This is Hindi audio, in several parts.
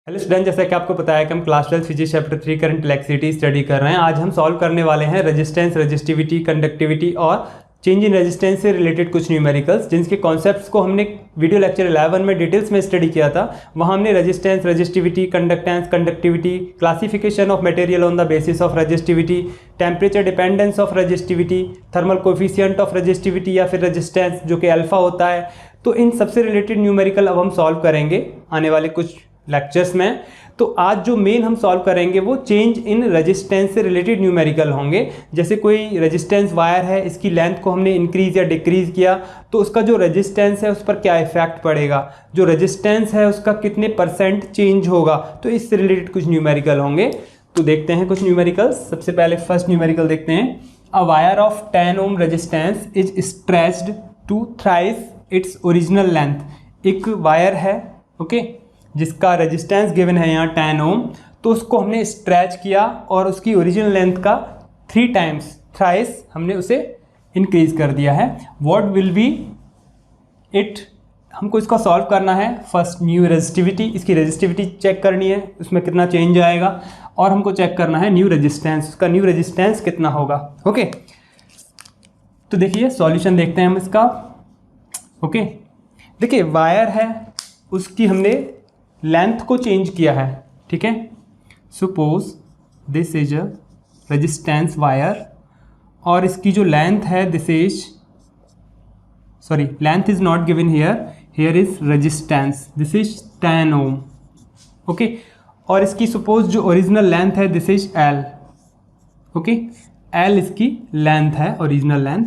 हेलो स्टूडेंट, जैसा कि आपको पता है कि हम class 12 physics chapter 3 current electricity study कर रहे हैं। आज हम सॉल्व करने वाले हैं रेजिस्टेंस, रेजिस्टिविटी, कंडक्टिविटी और चेंज इन रेजिस्टेंस से रिलेटेड कुछ न्यूमेरिकल्स, जिनके कॉन्सेप्ट्स को हमने वीडियो लेक्चर 11 में डिटेल्स में स्टडी किया था। वहाँ हमने resistance, resistivity, conductance, conductivity, classification of material on the basis of resistivity, temperature dependence of resistivity, thermal coefficient of resistivity या फिर रेजिस्टेंस जो कि अल्फा होता है। तो इन सबसे रिलेटेड न्यूमेरिकल अब हम सॉल्व करेंगे आने वाले कुछ लेक्चर्स में। तो आज जो मेन हम सॉल्व करेंगे वो चेंज इन रेजिस्टेंस से रिलेटेड न्यूमेरिकल होंगे। जैसे कोई रेजिस्टेंस वायर है, इसकी लेंथ को हमने इंक्रीज या डिक्रीज किया तो उसका जो रेजिस्टेंस है उस पर क्या इफेक्ट पड़ेगा, जो रेजिस्टेंस है उसका कितने परसेंट चेंज होगा। तो इससे रिलेटेड कुछ न्यूमेरिकल होंगे। तो देखते हैं कुछ न्यूमेरिकल्स। सबसे पहले फर्स्ट न्यूमेरिकल देखते हैं। A wire of 10 ohm resistance is stretched to thrice its original length. एक वायर है जिसका रेजिस्टेंस गिवन है यहाँ 10 ओम, तो उसको हमने स्ट्रेच किया और उसकी ओरिजिनल लेंथ का 3 टाइम्स थ्राइस हमने उसे इंक्रीज कर दिया है। व्हाट विल बी इट, हमको इसका सॉल्व करना है। फर्स्ट न्यू रेजिस्टिविटी, इसकी रेजिस्टिविटी चेक करनी है, उसमें कितना चेंज आएगा, और हमको चेक करना है न्यू रेजिस्टेंस, उसका न्यू रेजिस्टेंस कितना होगा। ओके, तो देखिए सॉल्यूशन देखते हैं हम इसका। ओके, देखिए वायर है, उसकी हमने लेंथ को चेंज किया है। ठीक है, suppose this is a resistance wire और इसकी जो लेंथ है this is, sorry length is not given here, here is resistance, this is 10 ohm. Okay, और इसकी सपोज जो ओरिजिनल लेंथ है this is L. Okay, L इसकी लेंथ है, ओरिजिनल लेंथ।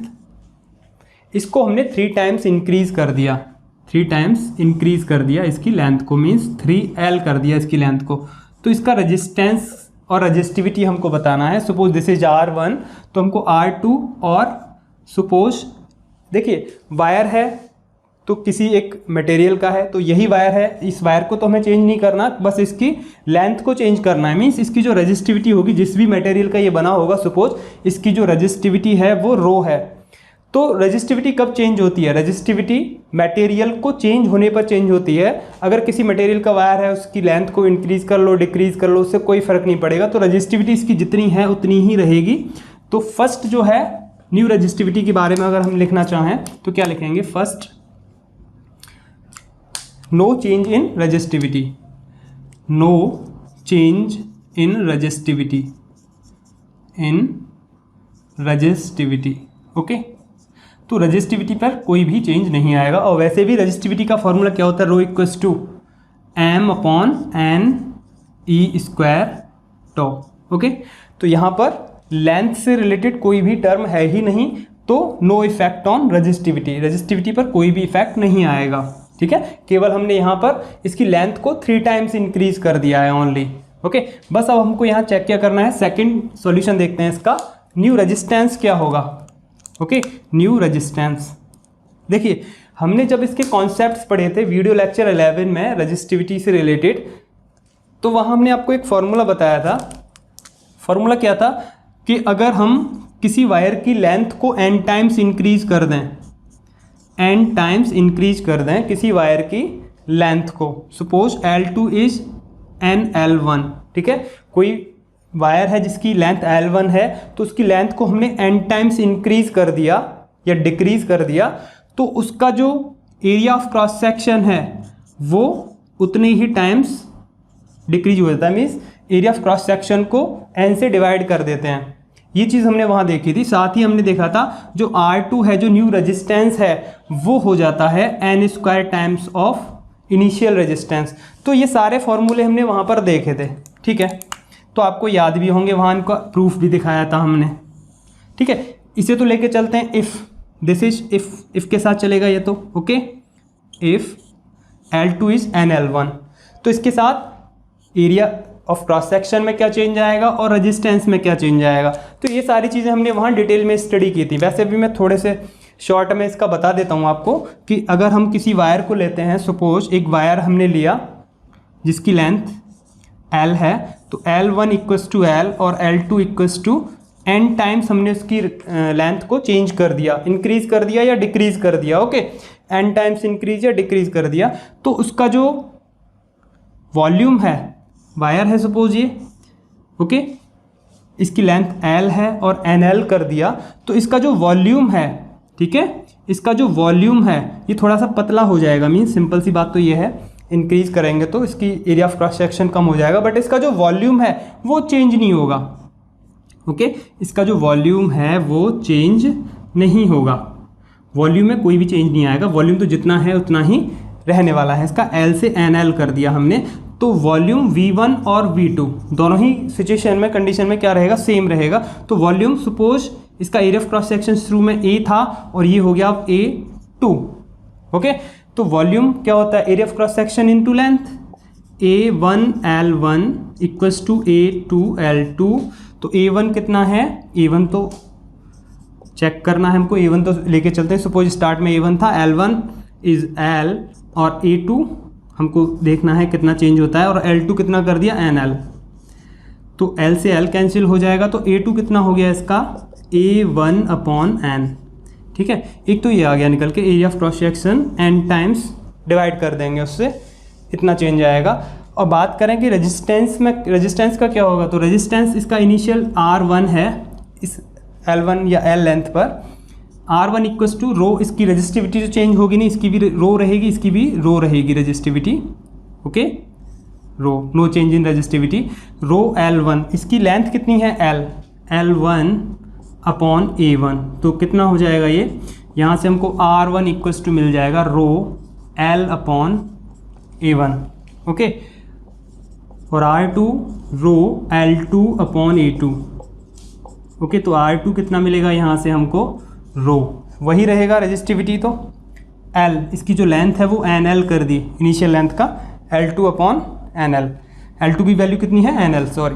इसको हमने 3 टाइम्स इंक्रीज कर दिया, 3 टाइम्स इंक्रीज कर दिया इसकी लेंथ को, मीन्स 3L कर दिया इसकी लेंथ को। तो इसका रेजिस्टेंस और रेजिस्टिविटी हमको बताना है। सपोज दिस इज R1, तो हमको R2, और सपोज देखिए वायर है तो किसी एक मटेरियल का है, तो यही वायर है, इस वायर को तो हमें चेंज नहीं करना, बस इसकी लेंथ को चेंज करना है। मीन्स इसकी जो रेजिस्टिविटी होगी, जिस भी मटेरियल का ये बना होगा, सपोज इसकी जो रेजिस्टिविटी है वो रो है। तो रेजिस्टिविटी कब चेंज होती है? रेजिस्टिविटी मटेरियल को चेंज होने पर चेंज होती है। अगर किसी मटेरियल का वायर है, उसकी लेंथ को इंक्रीज कर लो, डिक्रीज कर लो, उससे कोई फर्क नहीं पड़ेगा। तो रेजिस्टिविटी इसकी जितनी है उतनी ही रहेगी। तो फर्स्ट जो है न्यू रेजिस्टिविटी के बारे में अगर हम लिखना चाहें तो क्या लिखेंगे? First, no change in resistivity, no change in resistivity, in resistivity. Okay, तो रेजिस्टिविटी पर कोई भी चेंज नहीं आएगा। और वैसे भी रेजिस्टिविटी का फॉर्मूला क्या होता है? Rho equals to m/n/e² tau. Okay, तो यहाँ पर लेंथ से रिलेटेड कोई भी टर्म है ही नहीं, तो no effect on resistivity, resistivity पर कोई भी इफेक्ट नहीं आएगा। ठीक है, केवल हमने यहाँ पर इसकी लेंथ को 3 टाइम्स इंक्रीज कर दिया है ओनली। ओके, बस अब हमको यहाँ चेक क्या करना है। सेकेंड सॉल्यूशन देखते हैं इसका। न्यू रेजिस्टेंस क्या होगा? Okay, new resistance. देखिए हमने जब इसके कॉन्सेप्ट्स पढ़े थे वीडियो लेक्चर 11 में रेजिस्टिविटी से रिलेटेड, तो वहाँ हमने आपको एक फॉर्मूला बताया था। फॉर्मूला क्या था कि अगर हम किसी वायर की लेंथ को n टाइम्स इंक्रीज कर दें, n टाइम्स इंक्रीज कर दें किसी वायर की लेंथ को, सपोज L2 इज NL1। ठीक है, कोई वायर है जिसकी लेंथ L1 है, तो उसकी लेंथ को हमने n टाइम्स इंक्रीज कर दिया या डिक्रीज कर दिया, तो उसका जो एरिया ऑफ क्रॉस सेक्शन है वो उतने ही टाइम्स डिक्रीज हो जाता है। Means area of cross section को n से डिवाइड कर देते हैं। ये चीज़ हमने वहाँ देखी थी। साथ ही हमने देखा था जो R2 है, जो न्यू रेजिस्टेंस है, वो हो जाता है n² times of initial resistance. तो ये सारे फॉर्मूले हमने वहाँ पर देखे थे। ठीक है, तो आपको याद भी होंगे, वहाँ इनका प्रूफ भी दिखाया था हमने। ठीक है, इसे तो लेके चलते हैं। इफ़ दिस इज, इफ़ के साथ चलेगा ये तो। Okay, if L2 is NL1, तो इसके साथ एरिया ऑफ क्रॉस सेक्शन में क्या चेंज आएगा और रेजिस्टेंस में क्या चेंज आएगा। तो ये सारी चीज़ें हमने वहाँ डिटेल में स्टडी की थी। वैसे भी मैं थोड़े से शॉर्ट में इसका बता देता हूँ आपको कि अगर हम किसी वायर को लेते हैं, सपोज एक वायर हमने लिया जिसकी लेंथ L है, तो L1 इक्वल्स टू L और L2 equals to n times हमने उसकी लेंथ को चेंज कर दिया, इंक्रीज कर दिया या डिक्रीज कर दिया। ओके, n टाइम्स इंक्रीज या डिक्रीज कर दिया, तो उसका जो वॉल्यूम है, वायर है सपोज ये, ओके, इसकी लेंथ L है और NL कर दिया, तो इसका जो वॉल्यूम है, ठीक है, इसका जो वॉल्यूम है ये थोड़ा सा पतला हो जाएगा। मीन्स सिंपल सी बात तो ये है, इंक्रीज करेंगे तो इसकी एरिया ऑफ क्रॉस सेक्शन कम हो जाएगा, बट इसका जो वॉल्यूम है वो चेंज नहीं होगा, ओके, इसका जो वॉल्यूम है वो चेंज नहीं होगा, वॉल्यूम में कोई भी चेंज नहीं आएगा, वॉल्यूम तो जितना है उतना ही रहने वाला है। इसका L से NL कर दिया हमने, तो वॉल्यूम V1 और V2 दोनों ही सिचुएशन में, कंडीशन में क्या रहेगा, सेम रहेगा। तो वॉल्यूम सपोज इसका एरिया ऑफ क्रॉस सेक्शन शुरू में A था और ये हो गया अब A2, ओके। तो वॉल्यूम क्या होता है, area of cross section into length, A1L1 equals to A2L2। तो A1 कितना है, A1 तो चेक करना है हमको, A1 तो लेके चलते हैं, सपोज स्टार्ट में A1 था, L1 इज L और A2 हमको देखना है कितना चेंज होता है, और L2 कितना कर दिया, NL, तो L से L कैंसिल हो जाएगा, तो A2 कितना हो गया इसका, A1/N, ठीक है। एक तो ये आ गया निकल के, area of cross section N times divide कर देंगे उससे, इतना चेंज आएगा। और बात करें कि रेजिस्टेंस में, रेजिस्टेंस का क्या होगा, तो रेजिस्टेंस इसका इनिशियल R1 है इस L1 या L लेंथ पर, R1 इक्वल्स टू रो, इसकी रेजिस्टिविटी जो चेंज होगी नहीं, इसकी भी रो रहेगी, इसकी भी रो रहेगी resistivity, okay, rho, no change in resistivity. Rho L1, इसकी लेंथ कितनी है L1/A1, तो कितना हो जाएगा ये, यहाँ से हमको R1 इक्वल्स टू मिल जाएगा रो L/A1, ओके, और R2 रो L2/A2, ओके। तो R2 कितना मिलेगा यहाँ से हमको, रो, वही रहेगा रेजिस्टिविटी, तो L, इसकी जो लेंथ है वो NL कर दी, इनिशियल लेंथ का, L2/NL, L2 की वैल्यू कितनी है, NL, सॉरी,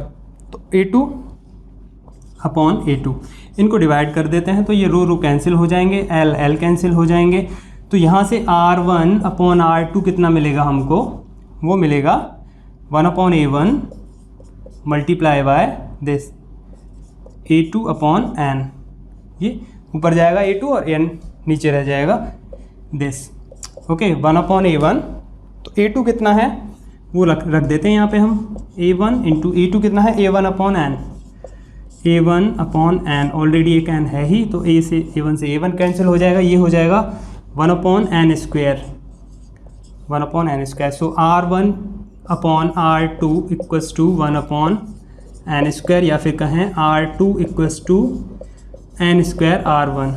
तो A2/A2, इनको डिवाइड कर देते हैं, तो ये रो कैंसिल हो जाएंगे, L कैंसिल हो जाएंगे, तो यहाँ से R1/R2 कितना मिलेगा हमको, वो मिलेगा 1/A1 multiply by this A2/N, ये ऊपर जाएगा A2 और N नीचे रह जाएगा दिस, ओके, 1/A1, तो A2 कितना है वो रख देते हैं यहाँ पे हम, A1 इंटू A2 कितना है, A1/N, A1/N, ऑलरेडी एक N है ही, तो A1 से A1 कैंसिल हो जाएगा, ये हो जाएगा 1/N square, 1/N square, so R1/R2 equals to 1/N square, या फिर कहें R2 equals to N square R1,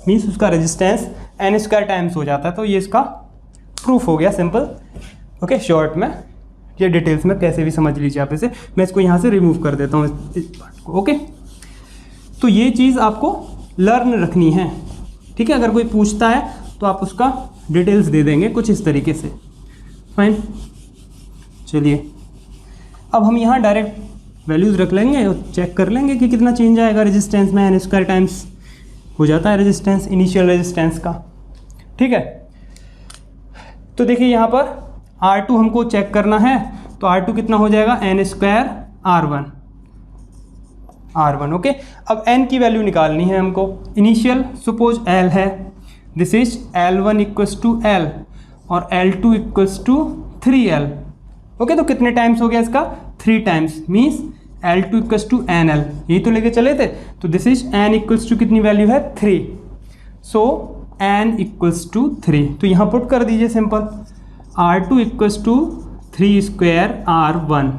means उसका रेजिस्टेंस N स्क्वायर टाइम्स हो जाता है। तो ये इसका प्रूफ हो गया, सिंपल, ओके। शॉर्ट में ये डिटेल्स में कैसे भी समझ लीजिए आप इसे, मैं इसको यहाँ से रिमूव कर देता हूँ इस पार्ट को, ओके। तो ये चीज़ आपको लर्न रखनी है, ठीक है। अगर कोई पूछता है तो आप उसका डिटेल्स दे देंगे कुछ इस तरीके से, फाइन। चलिए अब हम यहाँ डायरेक्ट वैल्यूज़ रख लेंगे और चेक कर लेंगे कि कितना चेंज आएगा रेजिस्टेंस में, N स्क्वायर टाइम्स हो जाता है रेजिस्टेंस, इनिशियल रेजिस्टेंस का, ठीक है। तो देखिए यहाँ पर R2 हमको चेक करना है, तो R2 कितना हो जाएगा, N स्क्वायर R1, ओके। अब N की वैल्यू निकालनी है हमको, इनिशियल सपोज L है, this is L1 equals to L और L2 equals to 3L, okay. तो कितने टाइम्स हो गया इसका, 3 times, means L2 equals to NL, यही तो लेके चले थे, तो this is N equals to कितनी वैल्यू है, 3, सो N इक्वल्स टू 3, तो यहाँ पुट कर दीजिए simple, R2 equals to 3 square R1,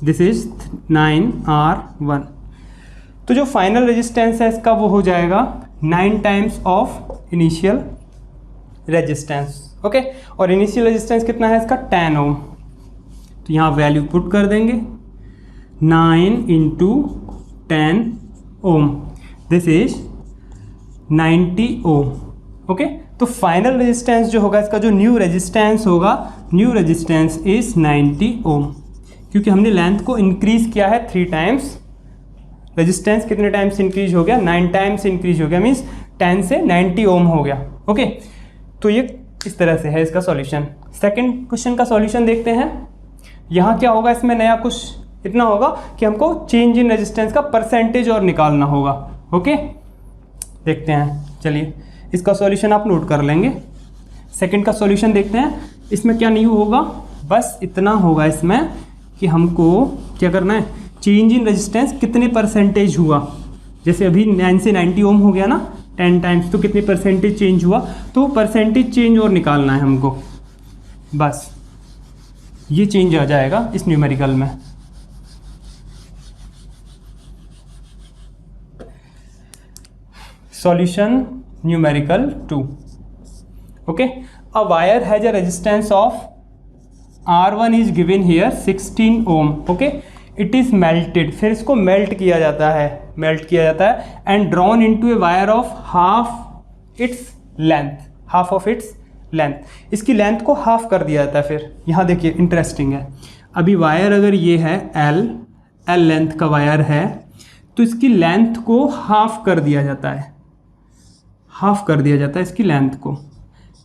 this is 9R1, तो जो फाइनल रेजिस्टेंस है इसका वो हो जाएगा 9 times of initial resistance, okay. और इनिशियल रेजिस्टेंस कितना है इसका, 10 ओम, तो यहाँ वैल्यू पुट कर देंगे, 9 into 10 ohm, this is 90 ohm, okay. तो फाइनल रेजिस्टेंस जो होगा इसका, जो न्यू रेजिस्टेंस होगा, न्यू रेजिस्टेंस इज 90 ओम, क्योंकि हमने लेंथ को इंक्रीज किया है 3 टाइम्स, रेजिस्टेंस कितने टाइम्स इंक्रीज हो गया, 9 टाइम्स इंक्रीज हो गया, मीन्स 10 से 90 ओम हो गया, ओके। तो ये इस तरह से है इसका सॉल्यूशन। सेकंड क्वेश्चन का सॉल्यूशन देखते हैं। यहाँ क्या होगा, इसमें नया कुछ इतना होगा कि हमको चेंज इन रेजिस्टेंस का परसेंटेज और निकालना होगा, ओके। देखते हैं, चलिए इसका सॉल्यूशन आप नोट कर लेंगे। सेकंड का सॉल्यूशन देखते हैं, इसमें क्या न्यू होगा, बस इतना होगा इसमें कि हमको क्या करना है, चेंज इन रेजिस्टेंस कितने परसेंटेज हुआ। जैसे अभी 9 से 90 ओम हो गया ना 10 टाइम्स, तो कितने परसेंटेज चेंज हुआ, तो परसेंटेज चेंज और निकालना है हमको। बस ये चेंज आ जाएगा इस न्यूमेरिकल में। Solution numerical 2। ओके, a wire has a resistance of R1 is given here 16 ohm. Okay, it is melted, फिर इसको मेल्ट किया जाता है, and drawn into a wire of half of its length. इसकी लेंथ को हाफ कर दिया जाता है। फिर यहाँ देखिए इंटरेस्टिंग है, अभी वायर अगर ये है L लेंथ का वायर है, तो इसकी लेंथ को हाफ कर दिया जाता है, इसकी लेंथ को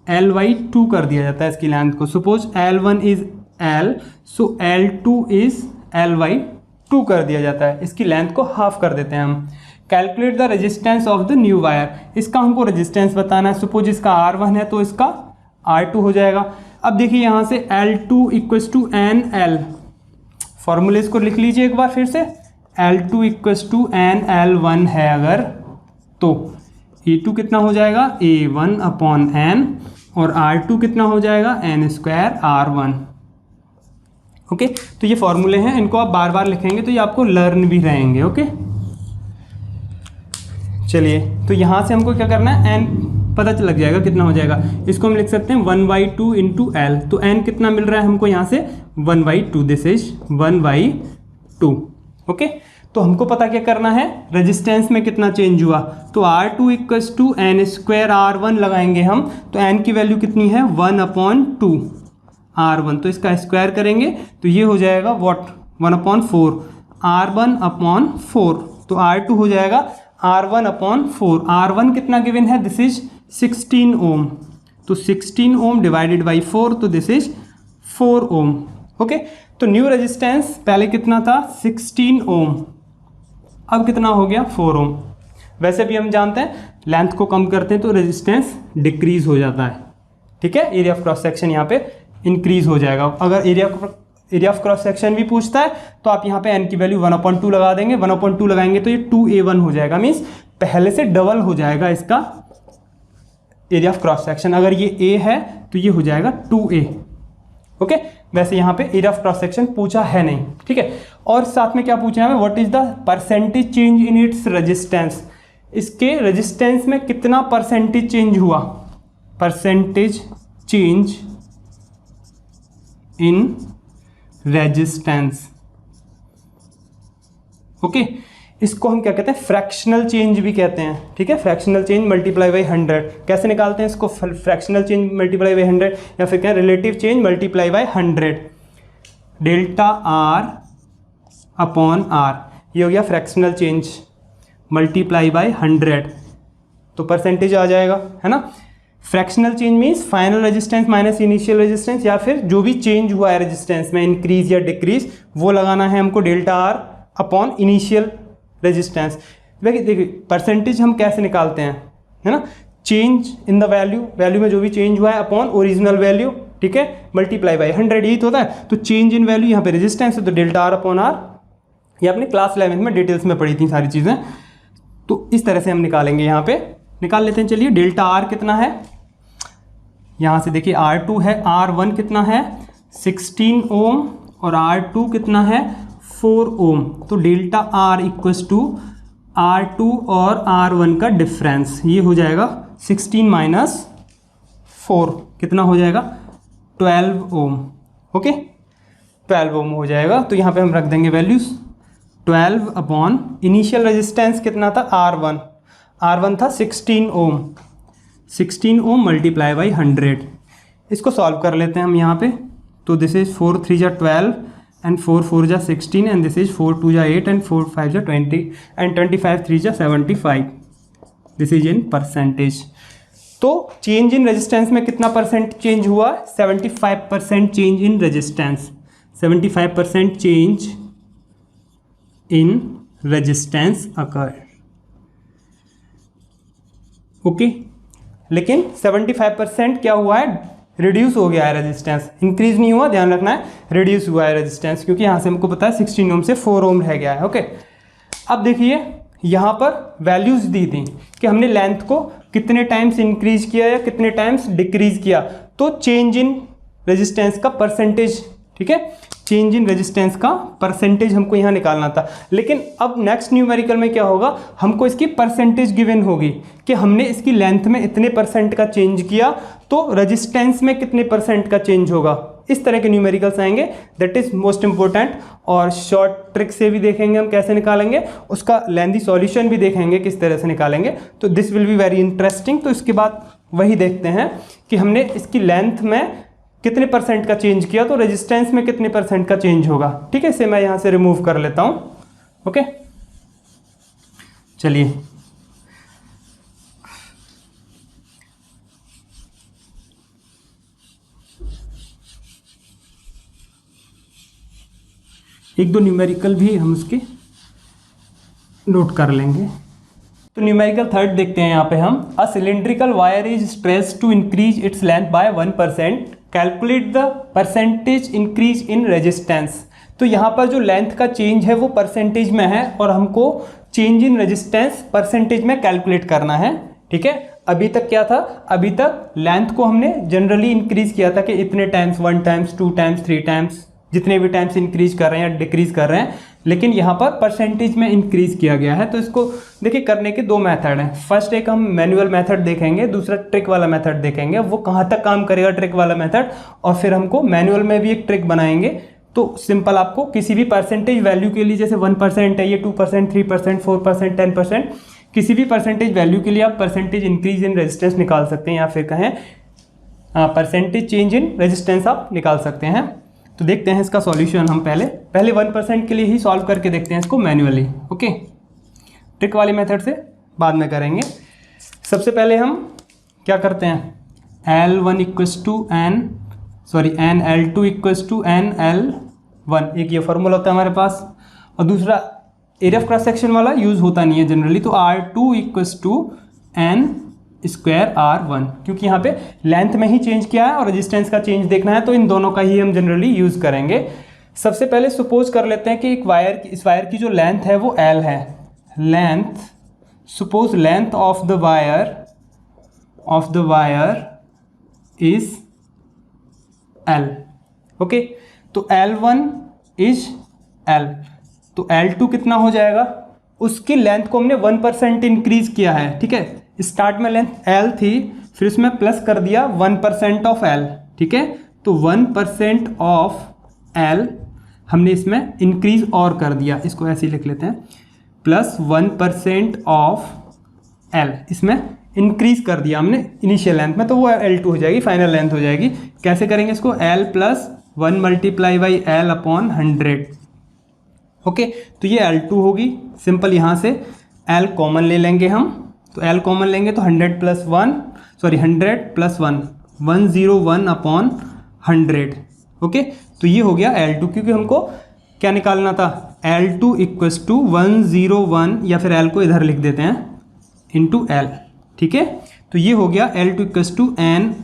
L/2 कर दिया जाता है इसकी लेंथ को। Suppose L1 is L, so L2 is L/2 कर दिया जाता है, इसकी लेंथ को हाफ कर देते हैं हम। Calculate the resistance of the new wire, इसका हमको रेजिस्टेंस बताना है। सपोज इसका R1 है तो इसका R2 हो जाएगा। अब देखिए यहाँ से L2 = NL, फॉर्मूले इसको लिख लीजिए एक बार फिर से। L2 = NL1 है अगर, तो A2 कितना हो जाएगा, A1/N, और R2 कितना हो जाएगा, N² R1। ओके, तो ये फॉर्मूले हैं, इनको आप बार बार लिखेंगे तो ये आपको लर्न भी रहेंगे। ओके, चलिए, तो यहाँ से हमको क्या करना है, N पता लग जाएगा कितना हो जाएगा। इसको हम लिख सकते हैं 1/2 × L, तो N कितना मिल रहा है हमको यहाँ से 1/2, दिस इज 1/2। ओके, तो हमको पता क्या करना है, रेजिस्टेंस में कितना चेंज हुआ, तो R2 = N² R1 लगाएंगे हम, तो N की वैल्यू कितनी है 1/2 R1, तो इसका स्क्वायर करेंगे तो ये हो जाएगा व्हाट 1/4 R1/4, तो R2 हो जाएगा R1/4। R1 कितना गिवन है, दिस इज 16 ओम, तो 16 ओम डिवाइडेड बाई 4, तो दिस इज 4 ओम। ओके, तो न्यू रेजिस्टेंस पहले कितना था 16 ओम, अब कितना हो गया 4 ओम। वैसे भी हम जानते हैं लेंथ को कम करते हैं तो रेजिस्टेंस डिक्रीज हो जाता है। ठीक है, एरिया ऑफ क्रॉस सेक्शन यहाँ पे इंक्रीज हो जाएगा। अगर एरिया ऑफ क्रॉस सेक्शन भी पूछता है तो आप यहाँ पे n की वैल्यू 1/2 लगा देंगे, 1/2 लगाएंगे तो ये 2A1 हो जाएगा, मीन्स पहले से डबल हो जाएगा इसका एरिया ऑफ क्रॉस सेक्शन। अगर ये A है तो ये हो जाएगा 2A। ओके, वैसे यहाँ पे एरिया ऑफ क्रॉस सेक्शन पूछा है नहीं। ठीक है, और साथ में क्या पूछा है, what is the percentage change in its resistance, इसके रेजिस्टेंस में कितना परसेंटेज चेंज हुआ, percentage change in resistance. Okay, इसको हम क्या कहते हैं, फ्रैक्शनल चेंज भी कहते हैं। ठीक है, फ्रैक्शनल चेंज मल्टीप्लाई बाई 100 कैसे निकालते हैं इसको, फ्रैक्शनल चेंज मल्टीप्लाई बाई 100, या फिर क्या relative change multiply by 100, delta R/R, ये हो गया फ्रैक्शनल चेंज मल्टीप्लाई बाई 100, तो परसेंटेज आ जाएगा, है ना। Fractional change means final resistance minus initial resistance, या फिर जो भी चेंज हुआ है रेजिस्टेंस में, इंक्रीज या डिक्रीज, वो लगाना है हमको डेल्टा R/ इनिशियल रेजिस्टेंस। देखिए परसेंटेज हम कैसे निकालते हैं, है ना, चेंज इन द वैल्यू में जो भी चेंज हुआ है अपॉन ओरिजिनल वैल्यू, ठीक है, मल्टीप्लाई बाई 100, यही तो होता है। तो चेंज इन वैल्यू यहाँ पे रेजिस्टेंस है, तो डेल्टा R/R, ये आपने क्लास 11 में डिटेल्स में पढ़ी थी सारी चीज़ें, तो इस तरह से हम निकालेंगे, यहाँ पे निकाल लेते हैं। चलिए, डेल्टा R कितना है, यहाँ से देखिए R2 है, R1 कितना है 16 ओम, और R2 कितना है 4 ओम, तो डेल्टा R = R2 और R1 का डिफरेंस, ये हो जाएगा 16 - 4, कितना हो जाएगा 12 ओम। ओके, 12 ओम हो जाएगा, तो यहाँ पे हम रख देंगे वैल्यूज 12 इनिशियल रेजिस्टेंस कितना था R1 था 16 ओम, 16 ओम मल्टीप्लाई बाई 100। इसको सॉल्व कर लेते हैं हम यहाँ पे, तो this is 4 × 3 = 12 and 4 × 4 = 16, and this is 4 × 2 = 8 and 4 × 5 = 20 and 25 × 3 = 75. This is in percentage. तो चेंज इन रेजिस्टेंस में कितना परसेंट चेंज हुआ, 75% change in resistance, 75% change in resistance occur. Okay, लेकिन 75% क्या हुआ है रिड्यूस हो गया है रेजिस्टेंस, इंक्रीज नहीं हुआ, ध्यान रखना है, रिड्यूस हुआ है रेजिस्टेंस, क्योंकि यहाँ से हमको पता है 16 ओम से 4 ओम रह गया है। ओके, अब देखिए यहाँ पर वैल्यूज दी थी कि हमने लेंथ को कितने टाइम्स इंक्रीज किया या कितने टाइम्स डिक्रीज किया, तो चेंज इन रेजिस्टेंस का परसेंटेज, ठीक है, चेंज इन रेजिस्टेंस का परसेंटेज हमको यहाँ निकालना था। लेकिन अब नेक्स्ट न्यूमेरिकल में क्या होगा, हमको इसकी परसेंटेज गिवन होगी कि हमने इसकी लेंथ में इतने परसेंट का चेंज किया तो रेजिस्टेंस में कितने परसेंट का चेंज होगा। इस तरह के न्यूमेरिकल्स आएंगे, दैट इज मोस्ट इंपॉर्टेंट। और शॉर्ट ट्रिक से भी देखेंगे हम कैसे निकालेंगे, उसका लेंथी सॉल्यूशन भी देखेंगे किस तरह से निकालेंगे, तो this will be very interesting. तो इसके बाद वही देखते हैं कि हमने इसकी लेंथ में कितने परसेंट का चेंज किया तो रेजिस्टेंस में कितने परसेंट का चेंज होगा। ठीक है, इसे मैं यहाँ से रिमूव कर लेता हूँ। ओके, चलिए एक दो न्यूमेरिकल भी हम उसके नोट कर लेंगे। तो न्यूमेरिकल थर्ड देखते हैं यहाँ पे हम, a cylindrical wire is stressed to increase its length by 1%, calculate the percentage increase in resistance. तो यहाँ पर जो लेंथ का चेंज है वो परसेंटेज में है और हमको चेंज इन रेजिस्टेंस परसेंटेज में कैलकुलेट करना है। ठीक है, अभी तक क्या था, अभी तक लेंथ को हमने जनरली इंक्रीज किया था कि इतने टाइम्स, 1 टाइम्स, 2 टाइम्स, 3 टाइम्स, जितने भी टाइम्स इंक्रीज कर रहे हैं या डिक्रीज कर रहे हैं, लेकिन यहाँ पर परसेंटेज में इंक्रीज किया गया है। तो इसको देखिए करने के दो मेथड हैं। फर्स्ट एक हम मैनुअल मेथड देखेंगे, दूसरा ट्रिक वाला मेथड देखेंगे। वो कहाँ तक काम करेगा ट्रिक वाला मेथड, और फिर हमको मैनुअल में भी एक ट्रिक बनाएंगे। तो सिंपल आपको किसी भी परसेंटेज वैल्यू के लिए, जैसे 1% है, ये 2%, 3%, 4%, 10%, किसी भी परसेंटेज वैल्यू के लिए आप परसेंटेज इंक्रीज इन रेजिस्टेंस निकाल सकते हैं, या फिर कहें परसेंटेज चेंज इन रेजिस्टेंस आप निकाल सकते हैं। तो देखते हैं इसका सॉल्यूशन। हम पहले 1% के लिए ही सॉल्व करके देखते हैं इसको मैन्युअली। ओके, ट्रिक वाले मेथड से बाद में करेंगे। सबसे पहले हम क्या करते हैं, L1 equals to N L two equals to N L1, एक ये फॉर्मूला होता है हमारे पास, और दूसरा एरिया ऑफ क्रॉस सेक्शन वाला यूज़ होता नहीं है जनरली, तो R2 equals to N square R1, क्योंकि यहाँ पे लेंथ में ही चेंज किया है और रेजिस्टेंस का चेंज देखना है, तो इन दोनों का ही हम जनरली यूज़ करेंगे। सबसे पहले सपोज कर लेते हैं कि इस वायर की जो लेंथ है वो L है। Length, suppose length of the wire is L। Okay, तो L1 इज L, तो L2 कितना हो जाएगा, उसकी लेंथ को हमने 1% इंक्रीज किया है। ठीक है, स्टार्ट में लेंथ L थी, फिर उसमें प्लस कर दिया 1% ऑफ L। ठीक है, तो 1% ऑफ L हमने इसमें इंक्रीज और कर दिया, इसको ऐसे ही लिख लेते हैं, प्लस 1% ऑफ L इसमें इंक्रीज कर दिया हमने इनिशियल लेंथ में, तो वो L2 हो जाएगी, फाइनल लेंथ हो जाएगी। कैसे करेंगे इसको, L plus 1 multiply by L upon 100। Okay, तो ये L2 होगी। सिंपल, यहाँ से L कॉमन ले लेंगे हम, तो L कॉमन लेंगे तो 100 प्लस 1 101 अपॉन 100। ओके, तो ये हो गया L2, क्योंकि हमको क्या निकालना था, L2 इक्वस टू 101, या फिर L को इधर लिख देते हैं, इंटू L। ठीक है, तो ये हो गया L2 equals to N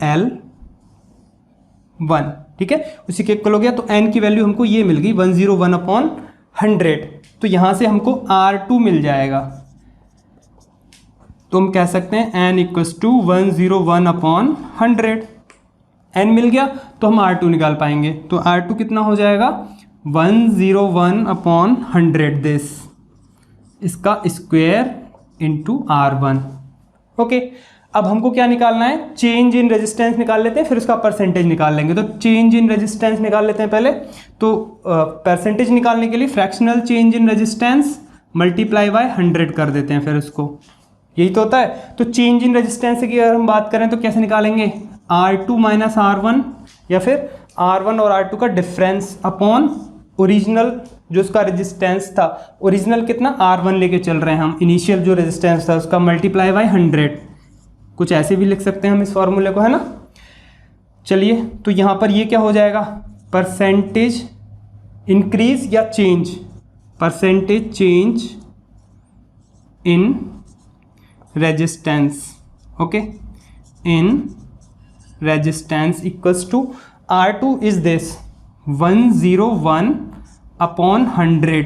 L1। ठीक है, उसी के इक्वल हो गया, तो n की वैल्यू हमको ये मिल गई 101 अपॉन 100, तो यहाँ से हमको R2 मिल जाएगा। तो हम कह सकते हैं n equals to 101 upon 100। n मिल गया तो हम R2 निकाल पाएंगे, तो R2 कितना हो जाएगा, 101 अपॉन 100 दिस, इसका स्क्वायर इंटू R1। ओके, अब हमको क्या निकालना है, चेंज इन रेजिस्टेंस निकाल लेते हैं, फिर उसका परसेंटेज निकाल लेंगे। तो चेंज इन रेजिस्टेंस निकाल लेते हैं पहले। तो परसेंटेज निकालने के लिए fractional change in resistance multiply by 100 कर देते हैं, फिर उसको, यही तो होता है। तो चेंज इन रेजिस्टेंस की अगर हम बात करें तो कैसे निकालेंगे, R2 माइनस R1, या फिर R1 और R2 का डिफरेंस अपॉन ओरिजिनल जो उसका रेजिस्टेंस था, ओरिजिनल कितना R1 लेके चल रहे हैं हम, इनिशियल जो रेजिस्टेंस था उसका, मल्टीप्लाई बाय 100। कुछ ऐसे भी लिख सकते हैं हम इस फॉर्मूले को, है ना। चलिए, तो यहाँ पर ये क्या हो जाएगा, परसेंटेज इंक्रीज या change, percentage change in resistance. Okay, in resistance equals to R2 is this 101 upon 100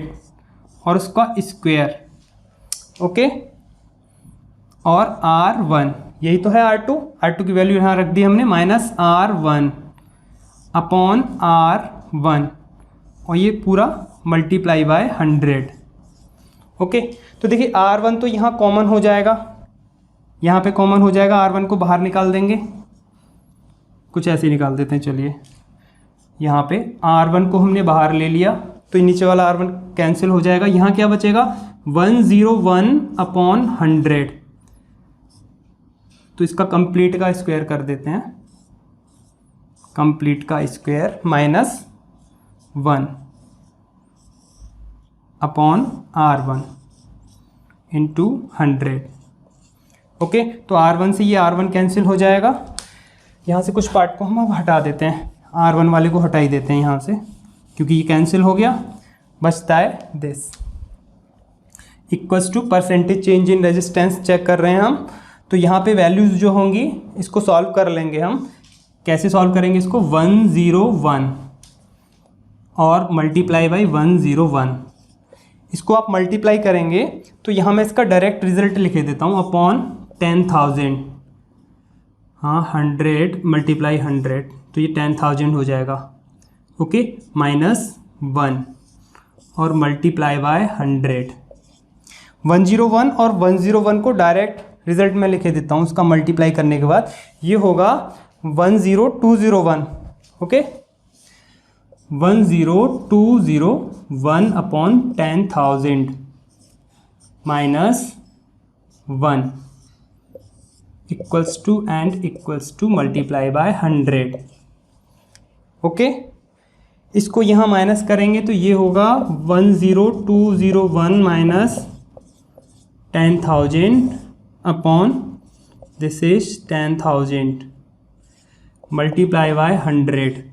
और उसका स्क्वायर, ओके, और R1 यही तो है R2 की वैल्यू यहाँ रख दी हमने माइनस R1 अपॉन R1 और ये पूरा मल्टीप्लाई बाय 100, ओके। तो देखिए R1 तो यहाँ कॉमन हो जाएगा, यहाँ पे कॉमन हो जाएगा, R1 को बाहर निकाल देंगे, कुछ ऐसे ही निकाल देते हैं। चलिए यहाँ पे R1 को हमने बाहर ले लिया तो नीचे वाला R1 कैंसिल हो जाएगा, यहाँ क्या बचेगा 101 अपॉन 100, तो इसका कंप्लीट का स्क्वायर कर देते हैं, कंप्लीट का square minus 1 upon R1 into 100, okay. तो R1 से ये R1 कैंसिल हो जाएगा, यहाँ से कुछ पार्ट को हम अब हटा देते हैं, R1 वाले को हटा ही देते हैं यहाँ से क्योंकि ये कैंसिल हो गया, बचता है this equals to percentage change in resistance check कर रहे हैं हम। तो यहाँ पे वैल्यूज़ जो होंगी इसको सॉल्व कर लेंगे हम। कैसे सॉल्व करेंगे इसको, 101 और मल्टीप्लाई बाई 101, इसको आप मल्टीप्लाई करेंगे तो यहाँ मैं इसका डायरेक्ट रिजल्ट लिखे देता हूँ अपॉन 10,000, हाँ 100 मल्टीप्लाई 100 तो ये 10,000 हो जाएगा, ओके, माइनस 1 और मल्टीप्लाई बाय 100। 101 और 101 को डायरेक्ट रिजल्ट में लिखे देता हूँ, उसका मल्टीप्लाई करने के बाद ये होगा 10201, okay, 10201 upon 10,000 minus 1 equals to and equals to multiply by 100, okay. इसको यहाँ माइनस करेंगे तो ये होगा 10201 minus 10,000 upon this is 10,000 multiply by 100,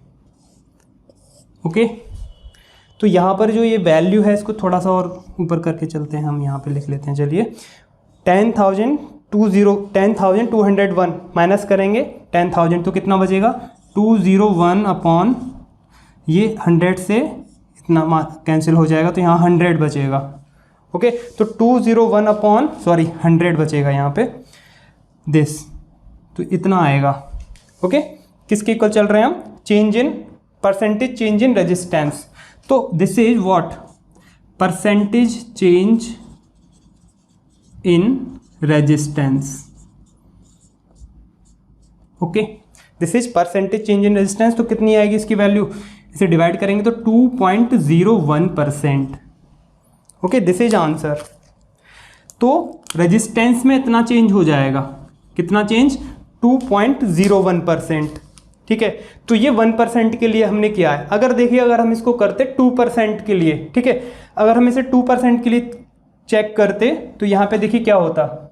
okay. तो यहाँ पर जो ये वैल्यू है इसको थोड़ा सा और ऊपर करके चलते हैं, हम यहाँ पे लिख लेते हैं, चलिए 10,201 माइनस करेंगे 10,000 तो कितना बचेगा 201 अपॉन ये 100 से इतना कैंसिल हो जाएगा तो यहाँ 100 बचेगा, ओके। तो 201 अपॉन 100 बचेगा यहाँ पे दिस, तो इतना आएगा, ओके। किसके इक्वल चल रहे हैं हम, change in percentage change in resistance, तो this is what, percentage change in resistance, okay, this is percentage change in resistance. तो कितनी आएगी इसकी वैल्यू, इसे डिवाइड करेंगे तो 2.01%, ओके, दिस इज आंसर। तो रेजिस्टेंस में इतना चेंज हो जाएगा, कितना चेंज 2.01%, ठीक है। तो ये 1% के लिए हमने किया है। अगर देखिए अगर हम इसको करते 2% के लिए, ठीक है, अगर हम इसे 2% के लिए चेक करते तो यहाँ पे देखिए क्या होता,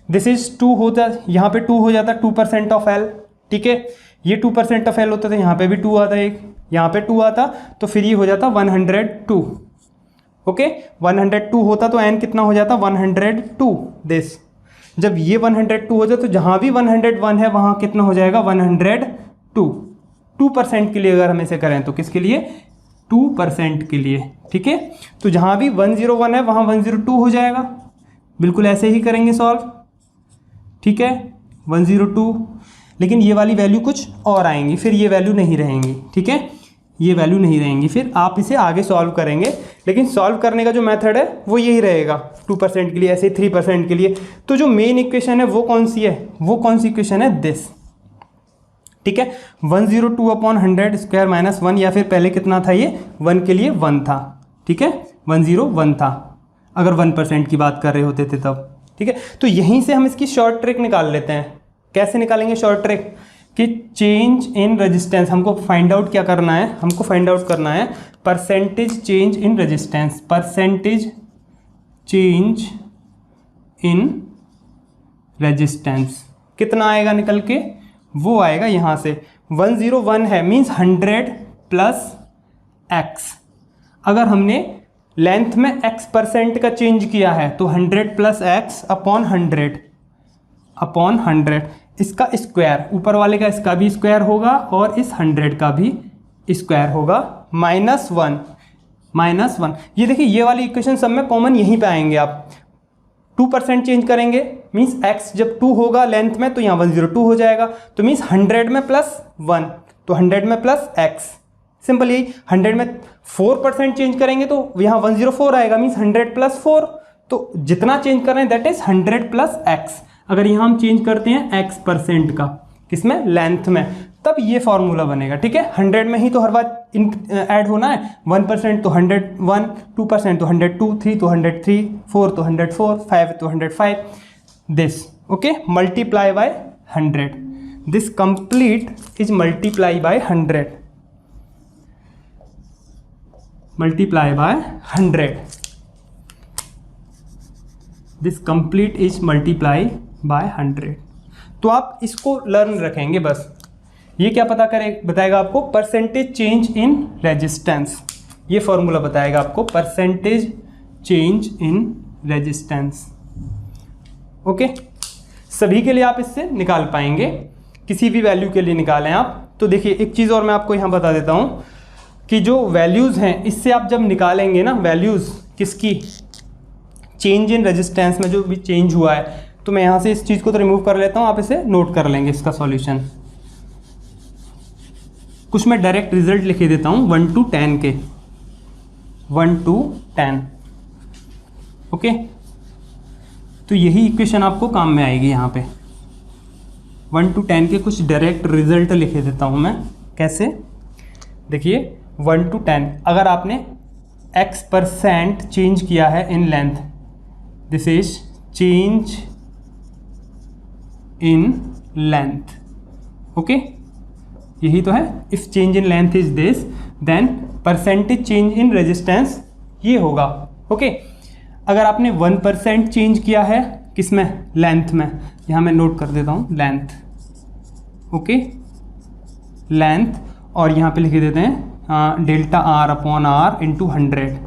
दिस इज 2 होता, यहाँ पे 2 हो जाता 2% ऑफ एल, ठीक है, ये 2% ऑफ एल होता था, यहाँ पे भी 2 आता, एक यहाँ पे 2 आता, तो फिर ये हो जाता 102, ओके। 102 होता तो एन कितना हो जाता 102 दिस, जब ये 102 हो जाए तो जहाँ भी 101 है वहाँ कितना हो जाएगा 102, 2% के लिए अगर हम इसे करें तो किसके लिए 2% के लिए, ठीक है। तो जहाँ भी 101 है वहाँ 102 हो जाएगा, बिल्कुल ऐसे ही करेंगे सॉल्व, ठीक है, 102, लेकिन ये वाली वैल्यू कुछ और आएंगी, फिर ये वैल्यू नहीं रहेंगी, ठीक है, ये वैल्यू नहीं रहेंगी, फिर आप इसे आगे सॉल्व करेंगे, लेकिन सॉल्व करने का जो मेथड है वो यही रहेगा 2% के लिए, ऐसे 3% के लिए। तो जो मेन इक्वेशन है वो कौन सी है, वो कौन सी इक्वेशन है दिस, ठीक है, 102 अपॉन 100 स्क्वायर माइनस 1, या फिर पहले कितना था ये 1 के लिए 1 था, ठीक है, 101 था अगर 1% की बात कर रहे होते थे तब, ठीक है। तो यहीं से हम इसकी शॉर्ट ट्रिक निकाल लेते हैं। कैसे निकालेंगे शॉर्ट ट्रिक, कि चेंज इन रेजिस्टेंस हमको फाइंड आउट क्या करना है, हमको फाइंड आउट करना है percentage change in resistance, percentage change in resistance कितना आएगा निकल के, वो आएगा यहाँ से 101 है मीन्स 100 प्लस एक्स, अगर हमने लेंथ में x% का चेंज किया है तो 100 प्लस एक्स अपॉन 100, इसका स्क्वायर, ऊपर वाले का इसका भी स्क्वायर होगा और इस 100 का भी स्क्वायर होगा, -1। ये देखिए ये वाली इक्वेशन सब में कॉमन यहीं पे आएंगे आप। 2% चेंज करेंगे मीन्स x जब 2 होगा लेंथ में तो यहाँ 102 हो जाएगा, तो मीन्स 100 में +1 तो 100 में प्लस x, सिंपल यही। 100 में 4% चेंज करेंगे तो यहाँ 104 आएगा, मीन्स 100 + 4, तो जितना चेंज कर रहे हैं दैट इज 100 + x। अगर यहाँ हम चेंज करते हैं x% का, किसमें, लेंथ में, तब ये फॉर्मूला बनेगा, ठीक है। 100 में ही तो हर बार ऐड होना है, 1% तो 101, 2% तो 102, 3 तो 103, 4 तो 104, 5 तो 105, this okay multiply by 100, this complete is multiply by 100, multiply by 100, this complete is multiply by 100। तो आप इसको लर्न रखेंगे बस। ये क्या बताएगा आपको, परसेंटेज चेंज इन रेजिस्टेंस, ये फॉर्मूला बताएगा आपको, percentage change in resistance. Okay, सभी के लिए आप इससे निकाल पाएंगे, किसी भी वैल्यू के लिए निकालें आप। तो देखिए एक चीज़ और मैं आपको यहाँ बता देता हूँ कि जो वैल्यूज़ हैं इससे आप जब निकालेंगे ना, वैल्यूज़ किसकी, चेंज इन रेजिस्टेंस में जो भी चेंज हुआ है, तो मैं यहाँ से इस चीज़ को तो रिमूव कर लेता हूँ, आप इसे नोट कर लेंगे इसका सॉल्यूशन। कुछ मैं डायरेक्ट रिजल्ट लिख देता हूँ 1 to 10 के, 1 to 10, ओके। तो यही इक्वेशन आपको काम में आएगी यहाँ पे। 1 to 10 के कुछ डायरेक्ट रिजल्ट लिख देता हूँ मैं, कैसे, देखिए 1 to 10, अगर आपने x% चेंज किया है in length, this is change in length, okay, यही तो है। If change in length is this, then percentage change in resistance ये होगा, ओके। अगर आपने 1% चेंज किया है किसमें, लेंथ में, यहाँ मैं नोट कर देता हूँ लेंथ, ओके, लेंथ, और यहाँ पे लिख देते हैं डेल्टा R/R इंटू 100,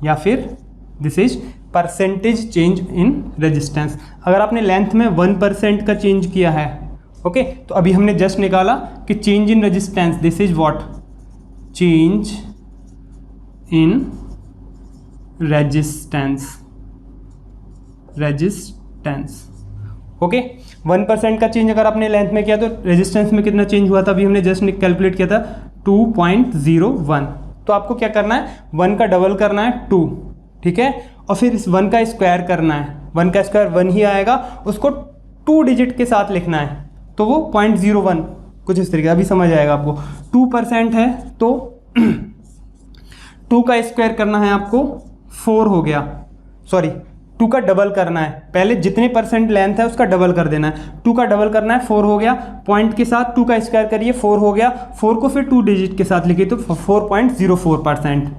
या फिर this is percentage change in resistance. अगर आपने लेंथ में 1% का चेंज किया है, ओके, तो अभी हमने जस्ट निकाला कि change in resistance, this is what, change in resistance, okay. 1% का चेंज अगर आपने लेंथ में किया तो रेजिस्टेंस में कितना चेंज हुआ था, अभी हमने जस्ट कैलकुलेट किया था 2.01। तो आपको क्या करना है, 1 का डबल करना है 2, ठीक है, और फिर इस 1 का स्क्वायर करना है, 1 का स्क्वायर 1 ही आएगा, उसको 2 डिजिट के साथ लिखना है, तो वो 0.01 कुछ इस तरीके, अभी समझ आएगा आपको। 2% है तो 2 का स्क्वायर करना है आपको, 4 हो गया, सॉरी 2 का डबल करना है, पहले जितने परसेंट लेंथ है उसका डबल कर देना है, 2 का डबल करना है, 4 हो गया, पॉइंट के साथ 2 का स्क्वायर करिए, 4 हो गया, 4 को फिर 2 डिजिट के साथ लिखिए तो 4.04%,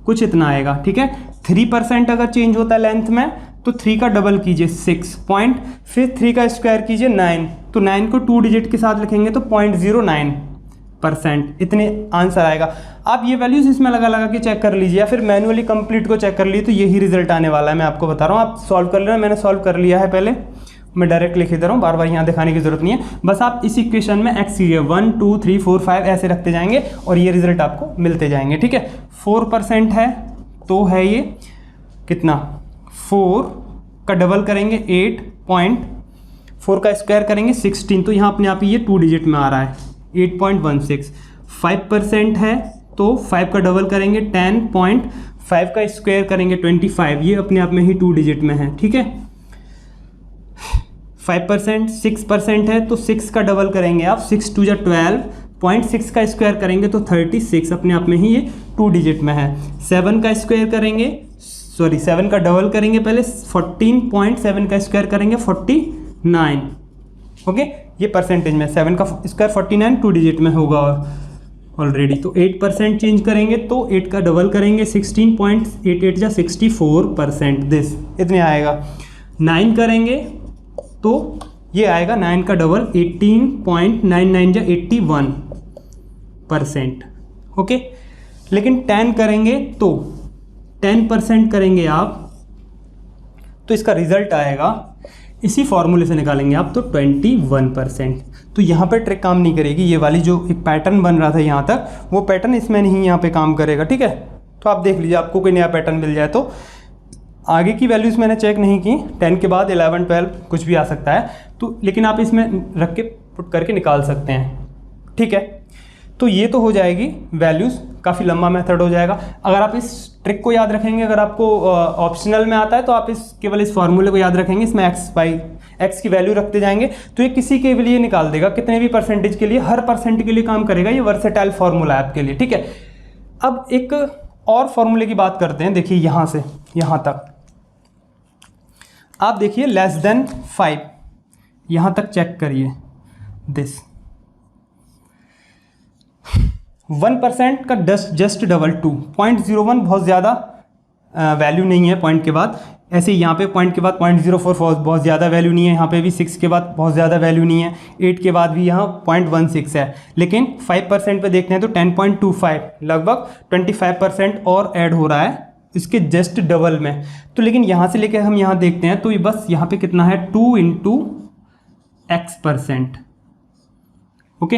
कुछ इतना आएगा, ठीक है। 3% अगर चेंज होता है लेंथ में तो 3 का डबल कीजिए 6 पॉइंट, फिर 3 का स्क्वायर कीजिए 9, तो 9 को 2 डिजिट के साथ लिखेंगे तो 0.09%, इतने आंसर आएगा। आप ये वैल्यूज इसमें लगा के चेक कर लीजिए, या फिर मैनुअली कंप्लीट को चेक कर लीजिए, तो यही रिजल्ट आने वाला है। मैं आपको बता रहा हूँ, आप सॉल्व कर लेना, मैंने सॉल्व कर लिया है पहले, मैं डायरेक्ट लिख दे रहा हूँ, बार बार यहाँ दिखाने की जरूरत नहीं है। बस आप इस इक्वेशन में x कीजिए 1 2 3 4 5 ऐसे रखते जाएंगे और ये रिजल्ट आपको मिलते जाएंगे, ठीक है। 4% है तो है ये कितना, 4 का डबल करेंगे 8 पॉइंट, 4 का स्क्वायर करेंगे 16, तो यहाँ अपने आप ही ये 2 डिजिट में आ रहा है 8.16। 5% है तो 5 का डबल करेंगे 10 पॉइंट, 5 का स्क्वायर करेंगे 25, ये अपने आप में ही 2 डिजिट में है, ठीक है। 5%, 6% है तो 6 का डबल करेंगे आप, 6 2 जा 12, 0.6 का स्क्वायर करेंगे तो 36, अपने आप में ही ये 2 डिजिट में है। 7 का स्क्वायर करेंगे, सॉरी 7 का डबल करेंगे पहले 14.7 का स्क्वायर करेंगे 49, ओके, ये परसेंटेज में 7 का स्क्वायर 49 2 डिजिट में होगा ऑलरेडी। तो 8% चेंज करेंगे तो 8 का डबल करेंगे 16.88 जा 64%, दिस इतने आएगा। 9 करेंगे तो ये आएगा 9 का डबल 18.99 जा 81%, ओके। लेकिन 10 करेंगे तो 10% करेंगे आप तो इसका रिजल्ट आएगा इसी फॉर्मूले से निकालेंगे आप तो 21%। तो यहाँ पे ट्रिक काम नहीं करेगी, ये वाली जो एक पैटर्न बन रहा था यहाँ तक वो पैटर्न इसमें नहीं यहाँ पे काम करेगा, ठीक है। तो आप देख लीजिए आपको कोई नया पैटर्न मिल जाए। तो आगे की वैल्यूज़ मैंने चेक नहीं की, 10 के बाद 11 12 कुछ भी आ सकता है, तो लेकिन आप इसमें रख के पुट करके निकाल सकते हैं, ठीक है। तो ये तो हो जाएगी वैल्यूज़, काफ़ी लंबा मेथड हो जाएगा। अगर आप इस ट्रिक को याद रखेंगे, अगर आपको ऑप्शनल में आता है तो आप केवल इस फॉर्मूले को याद रखेंगे, इसमें एक्स की वैल्यू रखते जाएंगे तो ये किसी के लिए निकाल देगा, कितने भी परसेंटेज के लिए, हर परसेंट के लिए काम करेगा। ये वर्सेटाइल फार्मूला है आपके लिए, ठीक है। अब एक और फॉर्मूले की बात करते हैं। देखिए यहाँ से यहाँ तक आप देखिए लेस देन 5, यहाँ तक चेक करिए दिस 1% का जस्ट डबल 2.01 बहुत ज़्यादा वैल्यू नहीं है पॉइंट के बाद। ऐसे यहाँ पे पॉइंट के बाद 0.04 बहुत ज़्यादा वैल्यू नहीं है, यहाँ पे भी 6 के बाद बहुत ज़्यादा वैल्यू नहीं है, 8 के बाद भी यहाँ 0.16 है। लेकिन 5% पे देखते हैं तो 10.25 लगभग 25% और ऐड हो रहा है इसके जस्ट डबल में। तो लेकिन यहाँ से लेकर हम यहाँ देखते हैं तो ये बस यहाँ पे कितना है 2 × x%, ओके।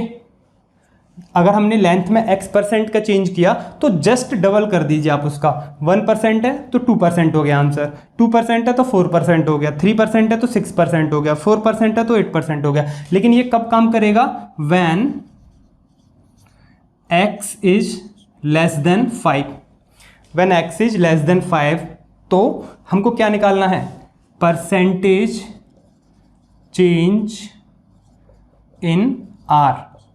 अगर हमने लेंथ में x% का चेंज किया तो जस्ट डबल कर दीजिए आप उसका। 1% है तो 2% हो गया आंसर, 2% है तो 4% हो गया, 3% है तो 6% हो गया, 4% है तो 8% हो गया। लेकिन ये कब काम करेगा? When x is less than 5। When x is less than 5 तो हमको क्या निकालना है? परसेंटेज चेंज इन r।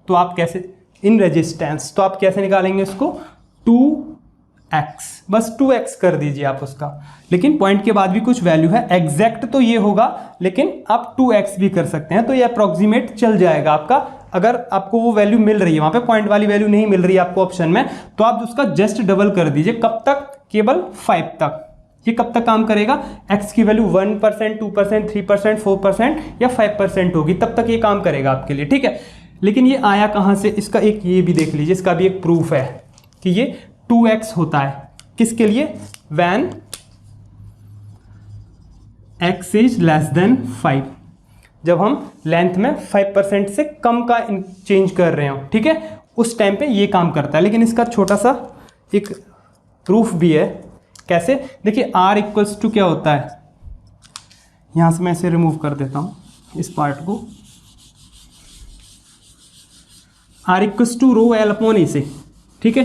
तो आप कैसे, इन रेजिस्टेंस, तो आप कैसे निकालेंगे इसको? 2x, बस 2x कर दीजिए आप उसका। लेकिन पॉइंट के बाद भी कुछ वैल्यू है, एग्जैक्ट तो ये होगा लेकिन आप 2x भी कर सकते हैं, तो ये अप्रॉक्सीमेट चल जाएगा आपका। अगर आपको वो वैल्यू मिल रही है, वहां पे पॉइंट वाली वैल्यू नहीं मिल रही है आपको ऑप्शन में, तो आप उसका जस्ट डबल कर दीजिए। कब तक? केवल 5 तक। ये कब तक काम करेगा? x की वैल्यू 1%, 2%, 3%, 4% या 5% होगी, तब तक ये काम करेगा आपके लिए, ठीक है। लेकिन ये आया कहाँ से? इसका एक ये भी देख लीजिए, इसका भी एक प्रूफ है कि ये 2x होता है। किसके लिए? When x is less than 5, जब हम लेंथ में 5% से कम का चेंज कर रहे हो, ठीक है, उस टाइम पे ये काम करता है। लेकिन इसका छोटा सा एक प्रूफ भी है। कैसे? देखिए r इक्वल्स टू क्या होता है, यहां से मैं इसे रिमूव कर देता हूं इस पार्ट को। r equals to rho L upon A से, ठीक है,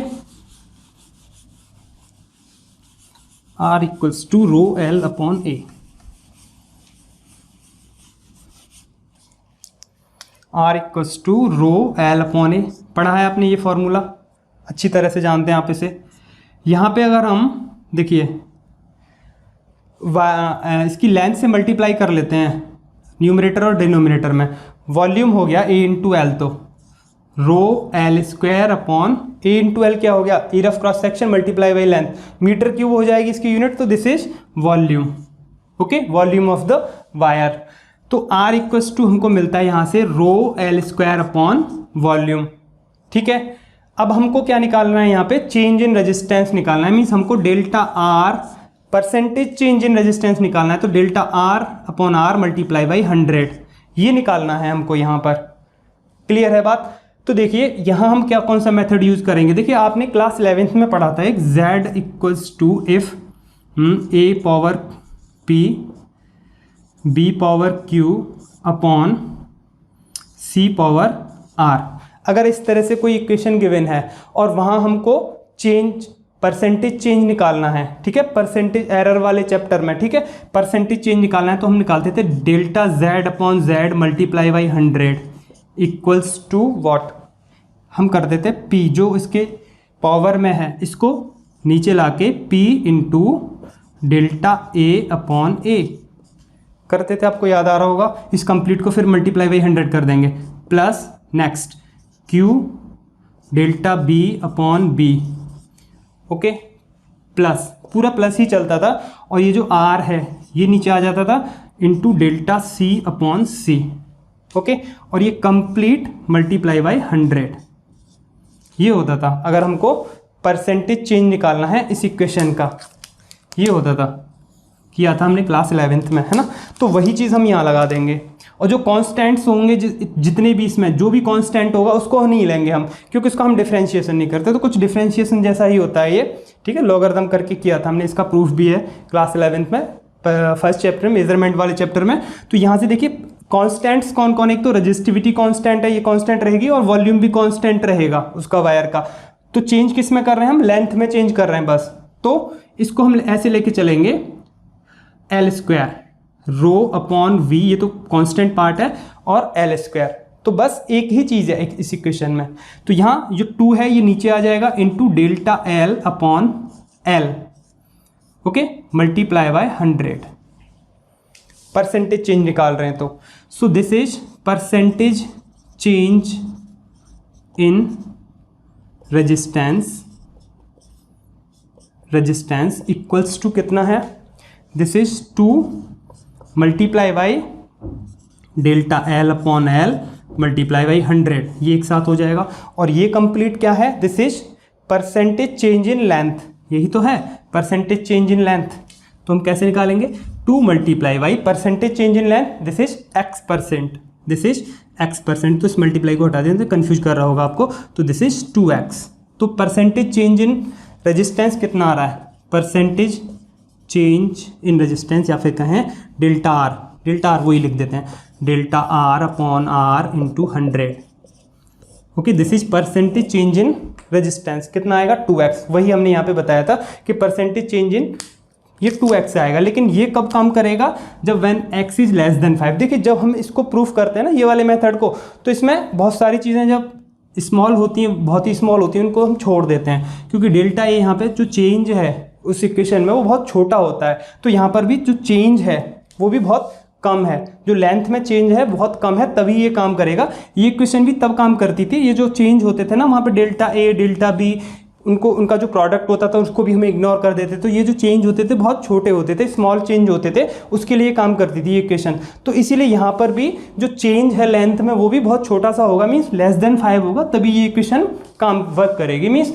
r equals to rho L upon A. r equals to rho L upon A, पढ़ा है आपने ये फॉर्मूला, अच्छी तरह से जानते हैं आप इसे। यहाँ पे अगर हम देखिए इसकी लेंथ से मल्टीप्लाई कर लेते हैं न्यूमरेटर और डिनोमिनेटर में, वॉल्यूम हो गया a इंटू एल, तो rho L square upon a into L क्या हो गया? Area of cross section multiply by length, meter cube हो जाएगी इसकी यूनिट, तो this is volume, okay, volume of the wire. तो r इक्वल्स टू हमको मिलता है यहाँ से rho L square upon volume, ठीक है। अब हमको क्या निकालना है? यहाँ पे चेंज इन रेजिस्टेंस निकालना है, मीन्स हमको delta R percentage change in resistance निकालना है, तो delta R upon R multiply by 100 ये निकालना है हमको यहाँ पर। क्लियर है बात? तो देखिए यहाँ हम क्या, कौन सा मेथड यूज करेंगे? देखिए आपने क्लास 11th में पढ़ा था एक z equals to if a power p b power q upon c power r। अगर इस तरह से कोई इक्वेशन गिवन है और वहाँ हमको चेंज, परसेंटेज चेंज निकालना है, ठीक है, परसेंटेज एरर वाले चैप्टर में, ठीक है, परसेंटेज चेंज निकालना है, तो हम निकालते थे delta z upon z multiply by 100 equals to what? हम कर देते p जो इसके पावर में है इसको नीचे लाके p into delta a upon a करते थे, आपको याद आ रहा होगा। इस कंप्लीट को फिर मल्टीप्लाई बाई 100 कर देंगे, plus next q delta b upon b, okay, plus, पूरा प्लस ही चलता था, और ये जो r है ये नीचे आ जाता था into delta c upon c, okay, और ये कंप्लीट मल्टीप्लाई बाई 100 ये होता था। अगर हमको परसेंटेज चेंज निकालना है इस इक्वेशन का, ये होता था किया था हमने क्लास 11th में, है ना। तो वही चीज़ हम यहाँ लगा देंगे, और जो कांस्टेंट्स होंगे जितने भी इसमें जो भी कांस्टेंट होगा उसको नहीं लेंगे हम, क्योंकि उसका हम डिफरेंशिएशन नहीं करते। तो कुछ डिफरेंशिएशन जैसा ही होता है ये, ठीक है। लॉगरिथम करके किया था हमने, इसका प्रूफ भी है क्लास 11th में, फर्स्ट चैप्टर मेजरमेंट वाले चैप्टर में। तो यहाँ से देखिए कांस्टेंट्स कौन कौन, एक तो रजिस्टिविटी कांस्टेंट है, ये कांस्टेंट रहेगी, और वॉल्यूम भी कांस्टेंट रहेगा उसका वायर का। तो चेंज किस में कर रहे हैं हम, लेंथ में चेंज कर रहे हैं बस। तो इसको हम ऐसे लेके चलेंगे, L square rho upon V, ये तो कांस्टेंट पार्ट है, और एल स्क्वायर। तो बस एक ही चीज़ है इस इक्वेशन में। तो यहाँ जो 2 है ये नीचे आ जाएगा into delta L upon L, okay, multiply by 100। Percentage change निकाल रहे हैं तो so this is percentage change in resistance equals to कितना है, this is 2 multiply by delta L upon L multiply by 100, ये एक साथ हो जाएगा। और ये कंप्लीट क्या है, this is percentage change in length, यही तो है परसेंटेज चेंज इन लेंथ। तो हम कैसे निकालेंगे, 2 multiply by percentage change in length, this is x%, this is x%। तो इस मल्टीप्लाई को हटा दें तो कन्फ्यूज कर रहा होगा आपको, तो दिस इज 2x। तो परसेंटेज चेंज इन रेजिस्टेंस कितना आ रहा है, परसेंटेज चेंज इन रेजिस्टेंस, या फिर कहें डेल्टा आर वही लिख देते हैं, delta R upon R into 100, okay. This is percentage change in resistance, कितना आएगा 2x। वही हमने यहाँ पे बताया था कि परसेंटेज चेंज इन ये 2x आएगा। लेकिन ये कब काम करेगा, जब when x is less than 5। देखिए जब हम इसको प्रूफ करते हैं ना ये वाले मेथड को, तो इसमें बहुत सारी चीज़ें जब स्मॉल होती हैं, बहुत ही स्मॉल होती हैं, उनको हम छोड़ देते हैं, क्योंकि डेल्टा ए यहाँ पे जो चेंज है उस इक्वेशन में वो बहुत छोटा होता है। तो यहाँ पर भी जो चेंज है वो भी बहुत कम है, जो लेंथ में चेंज है बहुत कम है, तभी ये काम करेगा। ये इक्वेशन भी तब काम करती थी, ये जो चेंज होते थे ना वहाँ पे डेल्टा ए डेल्टा बी, उनका जो प्रोडक्ट होता था उसको भी हमें इग्नोर कर देते। तो ये जो चेंज होते थे बहुत छोटे होते थे, स्मॉल चेंज होते थे, उसके लिए काम करती थी ये इक्वेशन। तो इसीलिए यहाँ पर भी जो चेंज है लेंथ में वो भी बहुत छोटा सा होगा, मीन्स लेस देन 5 होगा, तभी ये इक्वेशन काम वर्क करेगी। मीन्स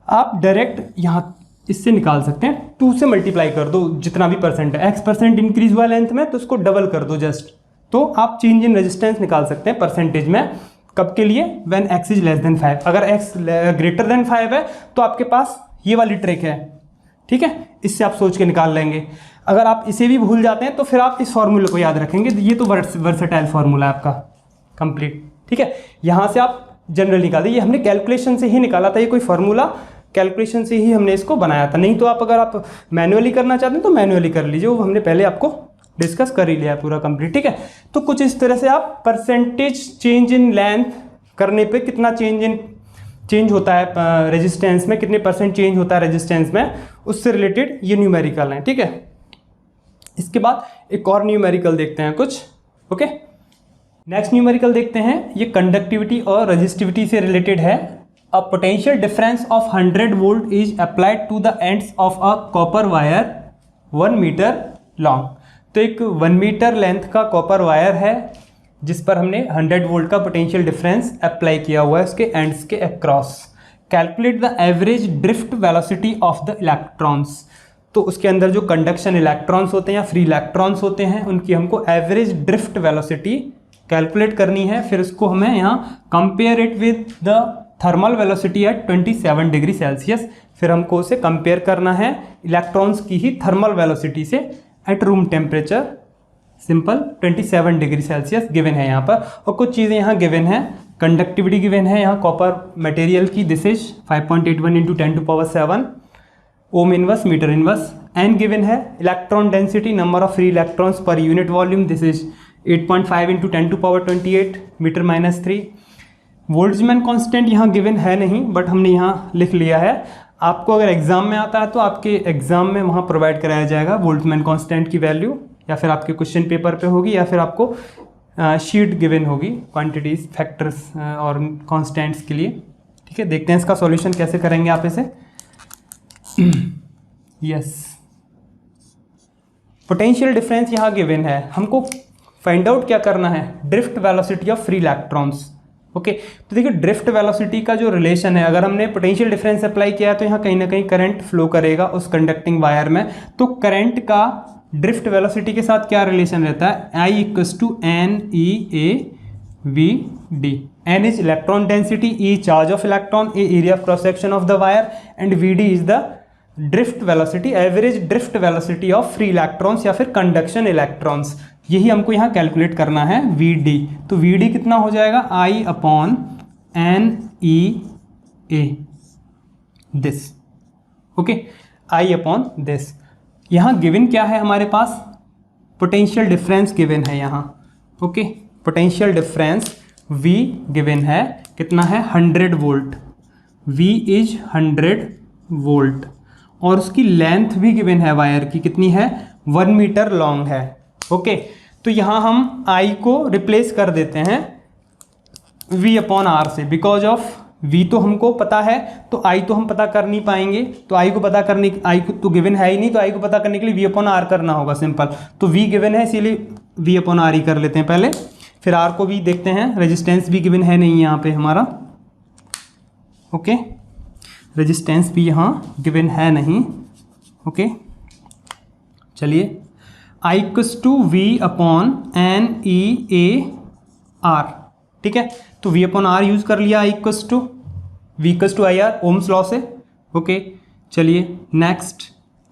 आप डायरेक्ट यहाँ इससे निकाल सकते हैं, 2 से मल्टीप्लाई कर दो जितना भी परसेंट है, x% इंक्रीज हुआ लेंथ में तो उसको डबल कर दो जस्ट, तो आप चेंज इन रेजिस्टेंस निकाल सकते हैं परसेंटेज में। कब के लिए, when x is less than 5। अगर x ग्रेटर देन 5 है तो आपके पास ये वाली ट्रिक है, ठीक है, इससे आप सोच के निकाल लेंगे। अगर आप इसे भी भूल जाते हैं तो फिर आप इस फॉर्मूले को याद रखेंगे, ये तो वर्सेटाइल फॉर्मूला है आपका कंप्लीट, ठीक है। यहाँ से आप जनरल निकाल दिए, ये हमने कैलकुलेशन से ही निकाला था, ये कोई फॉर्मूला कैलकुलेशन से ही हमने इसको बनाया था। नहीं तो आप अगर आप मैन्युअली करना चाहते हैं तो मैन्युअली कर लीजिए, वो हमने पहले आपको डिस्कस कर ही लिया है पूरा कंप्लीट, ठीक है। तो कुछ इस तरह से आप परसेंटेज चेंज इन लेंथ करने पे कितना चेंज होता है रेजिस्टेंस में, कितने परसेंट चेंज होता है रेजिस्टेंस में, उससे रिलेटेड ये न्यूमेरिकल है, ठीक है। इसके बाद एक और न्यूमेरिकल देखते हैं कुछ, ओके। नेक्स्ट न्यूमेरिकल देखते हैं, ये कंडक्टिविटी और रेजिस्टिविटी से रिलेटेड है। A potential difference of 100 volt is applied to the ends of a copper wire 1 meter long. तो एक 1 मीटर लेंथ का कॉपर वायर है जिस पर हमने 100 वोल्ट का पोटेंशियल डिफरेंस अप्लाई किया हुआ है उसके एंड्स के across. Calculate the average drift velocity of the electrons. तो उसके अंदर जो कंडक्शन इलेक्ट्रॉन्स होते हैं या फ्री इलेक्ट्रॉन्स होते हैं उनकी हमको एवरेज ड्रिफ्ट वेलोसिटी कैलकुलेट करनी है। फिर उसको हमें यहाँ compare it with the thermal velocity at 27 degree Celsius. फिर हमको उसे कंपेयर करना है इलेक्ट्रॉन्स की ही थर्मल वेलोसिटी से at room temperature, simple 27 degree Celsius given है यहाँ पर। और कुछ चीज़ें यहाँ गिवन है, कंडक्टिविटी गिवन है यहाँ कॉपर मटेरियल की, this is 5.81 into 10⁻⁷ ohm inverse metre inverse. N given है, electron density number of free electrons per unit volume, this is 8.5 into 10⁻28 मीटर-3। वोल्ट्जमैन कांस्टेंट यहाँ गिवन है नहीं, बट हमने यहाँ लिख लिया है। आपको अगर एग्जाम में आता है तो आपके एग्जाम में वहाँ प्रोवाइड कराया जाएगा वोल्ट्जमैन कांस्टेंट की वैल्यू, या फिर आपके क्वेश्चन पेपर पे होगी, या फिर आपको शीट गिवन होगी क्वांटिटीज फैक्टर्स और कांस्टेंट्स के लिए, ठीक है। देखते हैं इसका सॉल्यूशन कैसे करेंगे आप इसे। यस, पोटेंशियल डिफरेंस यहाँ गिवन है, हमको फाइंड आउट क्या करना है, drift velocity of free electrons, okay. तो देखिए ड्रिफ्ट वेलोसिटी का जो रिलेशन है, अगर हमने पोटेंशियल डिफरेंस अप्लाई किया तो यहाँ कहीं ना कहीं करंट फ्लो करेगा उस कंडक्टिंग वायर में। तो करंट का ड्रिफ्ट वेलोसिटी के साथ क्या रिलेशन रहता है, I equals to N E A V D. N is electron density, E charge of electron, A area of cross section of the wire and V D is the drift velocity, average drift velocity of free electrons या फिर कंडक्शन इलेक्ट्रॉन्स। यही हमको यहाँ कैलकुलेट करना है वी डी। तो वी डी कितना हो जाएगा, I upon N E A this, okay, I upon this. यहाँ गिवन क्या है हमारे पास, पोटेंशियल डिफरेंस गिवन है यहाँ, okay, potential difference V given है, कितना है 100 वोल्ट, V इज 100 वोल्ट, और उसकी लेंथ भी गिवन है वायर की, कितनी है 1 मीटर लॉन्ग है, ओके। तो यहाँ हम I को रिप्लेस कर देते हैं V अपॉन R से, बिकॉज ऑफ V तो हमको पता है तो I तो हम पता कर नहीं पाएंगे, तो I को पता करने, I को तो गिवन है ही नहीं, तो I को पता करने के लिए V अपॉन R करना होगा, सिंपल। तो V गिवन है इसीलिए V अपॉन R ही कर लेते हैं पहले, फिर R को भी देखते हैं, रेजिस्टेंस भी गिवन है नहीं यहाँ पे हमारा, ओके, रेजिस्टेंस भी यहाँ गिवन है नहीं, ओके। चलिए I equals to V upon N E A R, ठीक है। तो V अपॉन आर यूज़ कर लिया, I equals to V equals to I R, ohm's law से, ओके। चलिए नेक्स्ट,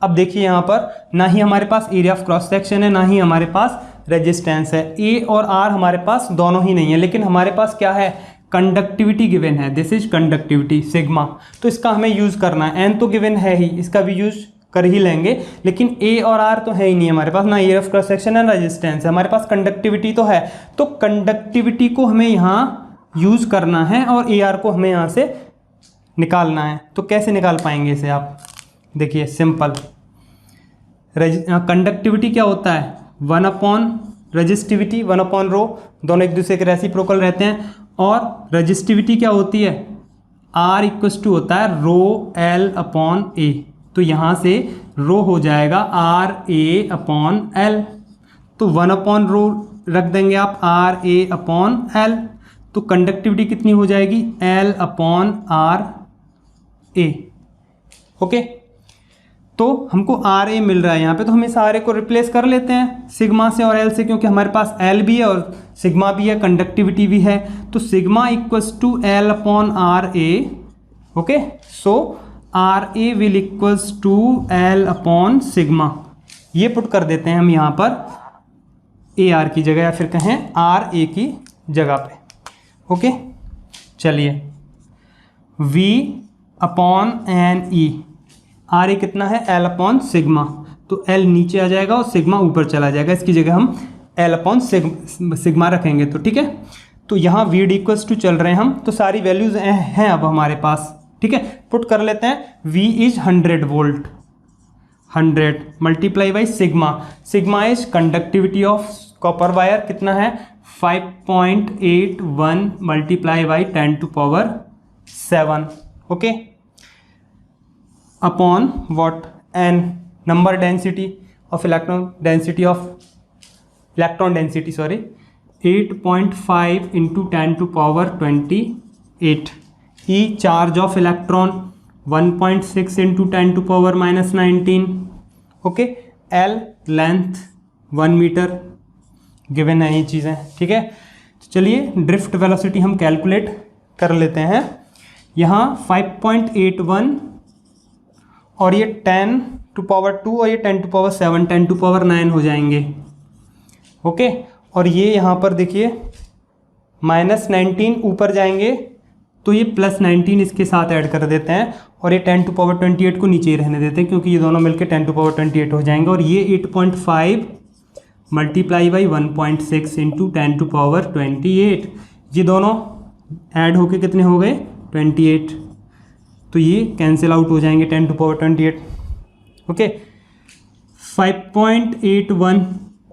अब देखिए यहाँ पर ना ही हमारे पास एरिया ऑफ क्रॉस सेक्शन है, ना ही हमारे पास रेजिस्टेंस है, A और R हमारे पास दोनों ही नहीं है, लेकिन हमारे पास क्या है, कंडक्टिविटी गिवन है, दिस इज कंडक्टिविटी सिग्मा, तो इसका हमें यूज़ करना है। N तो गिवन है ही, इसका भी यूज़ कर ही लेंगे, लेकिन A और R तो है ही नहीं हमारे पास, ना एरिया ऑफ क्रॉस सेक्शन है ना रेजिस्टेंस है, हमारे पास कंडक्टिविटी तो है, तो कंडक्टिविटी को हमें यहाँ यूज़ करना है और AR को हमें यहाँ से निकालना है। तो कैसे निकाल पाएंगे इसे आप, देखिए सिंपल, कंडक्टिविटी क्या होता है, 1 अपॉन रजिस्टिविटी, 1 अपॉन रो, दोनों एक दूसरे के रेसिप्रोकल रहते हैं, और रजिस्टिविटी क्या होती है, R इक्वल्स टू होता है रो L अपॉन A, तो यहाँ से रो हो जाएगा RA अपॉन L, तो 1 अपॉन रो रख देंगे आप, RA अपॉन L, तो कंडक्टिविटी कितनी हो जाएगी, L अपॉन RA, ओके। तो हमको RA मिल रहा है यहाँ पे, तो हम इस RA को रिप्लेस कर लेते हैं सिग्मा से और L से, क्योंकि हमारे पास L भी है और सिग्मा भी है, कंडक्टिविटी भी है, तो sigma equals to L upon RA, okay. So RA will equals to L upon sigma, ये पुट कर देते हैं हम यहाँ पर AR की जगह, या फिर कहें RA की जगह पे, ओके। चलिए V upon N E, RA कितना है, L अपॉन सिग्मा, तो L नीचे आ जाएगा और सिग्मा ऊपर चला जाएगा, इसकी जगह हम L अपॉन सिग्मा रखेंगे, तो ठीक है। तो यहाँ V डी इक्वल्स टू चल रहे हैं हम, तो सारी वैल्यूज हैं अब हमारे पास, ठीक है। पुट कर लेते हैं, V is 100 volt, 100 multiply by sigma, sigma is conductivity of copper wire, कितना है 5.81 multiply by 10 to power 7, okay, upon what, N number density of electron density sorry 8.5 into 10 to power 28, E charge of electron 1.6 into 10 to power -19, okay. L length 1 meter, given है ये चीज़ें, ठीक है। चलिए ड्रिफ्ट वेलोसिटी हम कैलकुलेट कर लेते हैं, यहाँ 5.81 और ये 10 टू पावर 2 और ये 10 टू पावर 7, 10 टू पावर 9 हो जाएंगे, ओके। और ये यहाँ पर देखिए -19 ऊपर जाएंगे, तो ये +19 इसके साथ ऐड कर देते हैं, और ये 10 टू पावर 28 को नीचे ही रहने देते हैं, क्योंकि ये दोनों मिलकर 10 टू पावर 28 हो जाएंगे, और ये 8.5 multiply by 1.6 into 10 to power 28, ये दोनों ऐड होके कितने हो गए 28, तो ये कैंसिल आउट हो जाएंगे 10 to power 28, okay. 5.81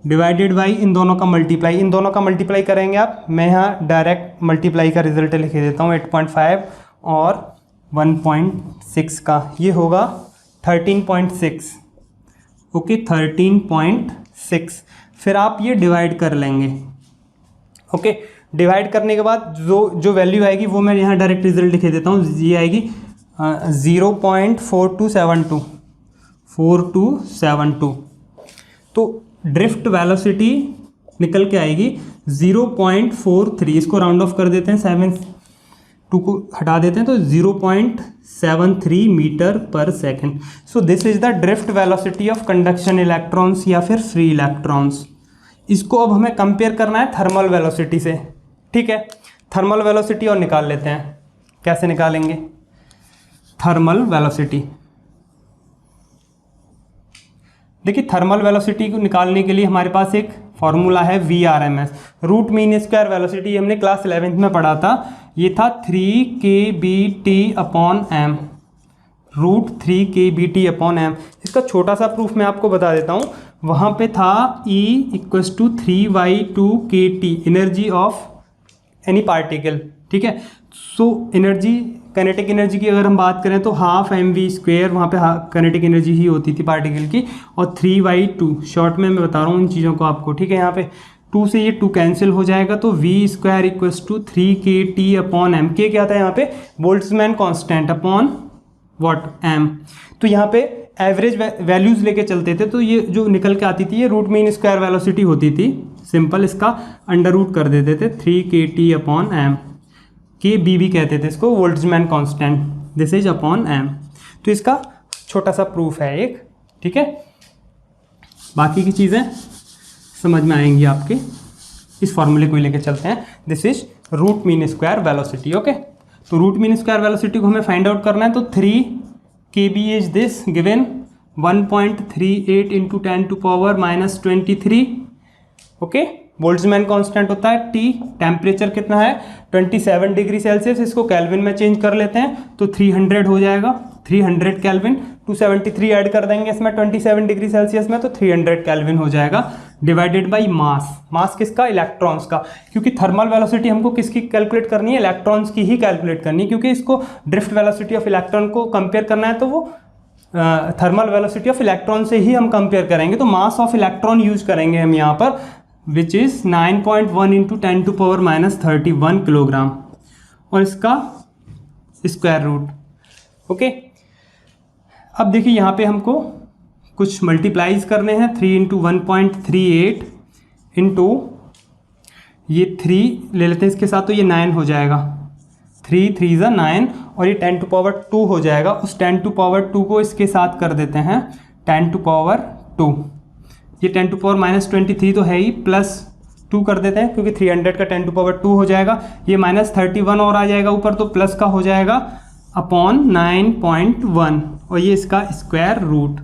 divided by इन दोनों का मल्टीप्लाई, इन दोनों का मल्टीप्लाई करेंगे आप, मैं यहाँ डायरेक्ट मल्टीप्लाई का रिजल्ट लिख देता हूँ, 8.5 और 1.6 का, ये होगा 13.6, ओके, 13.6। फिर आप ये डिवाइड कर लेंगे, ओके। डिवाइड करने के बाद जो वैल्यू आएगी वो मैं यहाँ डायरेक्ट रिजल्ट लिख देता हूँ, ये आएगी 0.4272, तो ड्रिफ्ट वेलोसिटी निकल के आएगी 0.43, इसको राउंड ऑफ कर देते हैं, 7 को हटा देते हैं तो 0.73 metre per second. So this is the drift velocity of conduction electrons या फिर फ्री इलेक्ट्रॉन्स। इसको अब हमें कंपेयर करना है थर्मल वेलोसिटी से, ठीक है। थर्मल वेलोसिटी और निकाल लेते हैं, कैसे निकालेंगे थर्मल वेलोसिटी। देखिए थर्मल वेलोसिटी को निकालने के लिए हमारे पास एक फॉर्मूला है VRMS, root mean square velocity. हमने क्लास 11th में पढ़ा था, ये था 3kBT/m, रूट 3kBT/m। इसका छोटा सा प्रूफ मैं आपको बता देता हूँ। वहाँ पे था E = 3/2kT, energy of any particle, ठीक है। सो एनर्जी, काइनेटिक एनर्जी की अगर हम बात करें तो 12mv², वहाँ पे काइनेटिक एनर्जी ही होती थी पार्टिकल की, और 3/2, शॉर्ट में मैं बता रहा हूँ इन चीज़ों को आपको, ठीक है। यहाँ पे 2 से ये 2 कैंसिल हो जाएगा, तो v² = 3kT/m। k क्या था यहाँ पे, Boltzmann constant upon what, m। तो यहाँ पे एवरेज वैल्यूज़ लेके चलते थे, तो ये जो निकल के आती थी ये रूट मीन स्क्वायर वेलोसिटी होती थी। सिंपल इसका अंडर रूट कर देते थे 3kT/m, के बी भी कहते थे इसको, Boltzmann constant, this is upon m। तो इसका छोटा सा प्रूफ है एक, ठीक है। बाकी की चीज़ें समझ में आएंगी आपके, इस फॉर्मूले को लेके चलते हैं। This is root mean square velocity, okay. तो रूट मीन स्क्वायर वेलोसिटी को हमें फाइंड आउट करना है, तो 3 kb is this given 1.38 × 10⁻⁻23, okay. Boltzmann constant होता है T, टेम्परेचर कितना है 27 डिग्री सेल्सियस, इसको केल्विन में चेंज कर लेते हैं तो 300 हो जाएगा, 300 केल्विन। 273 ऐड कर देंगे इसमें 27 डिग्री सेल्सियस में, तो 300 केल्विन हो जाएगा, डिवाइडेड बाई मास। मास किसका, इलेक्ट्रॉन्स का, क्योंकि थर्मल वेलोसिटी हमको किसकी कैलकुलेट करनी है, इलेक्ट्रॉन्स की ही कैलकुलेट करनी है, क्योंकि इसको ड्रिफ्ट वेलोसिटी ऑफ इलेक्ट्रॉन को कंपेयर करना है, तो वो थर्मल वेलोसिटी ऑफ इलेक्ट्रॉन से ही हम कंपेयर करेंगे। तो मास ऑफ इलेक्ट्रॉन यूज करेंगे हम यहाँ पर, विच इज़ 9.1 × 10⁻31 किलोग्राम, और इसका स्क्वायर रूट, ओके। अब देखिए यहाँ पे हमको कुछ मल्टीप्लाइज करने हैं, 3 × 1.38 इंटू ये 3 ले लेते हैं इसके साथ, तो ये 9 हो जाएगा, 3 3 = 9, और ये 10⁻2 हो जाएगा। उस 10⁻2 को इसके साथ कर देते हैं 10⁻2, ये 10⁻23 तो है ही, +2 कर देते हैं, क्योंकि 300 का 10⁻2 हो जाएगा, ये -31 और आ जाएगा ऊपर, तो प्लस का हो जाएगा अपॉन 9.1, और ये इसका स्क्वायर रूट,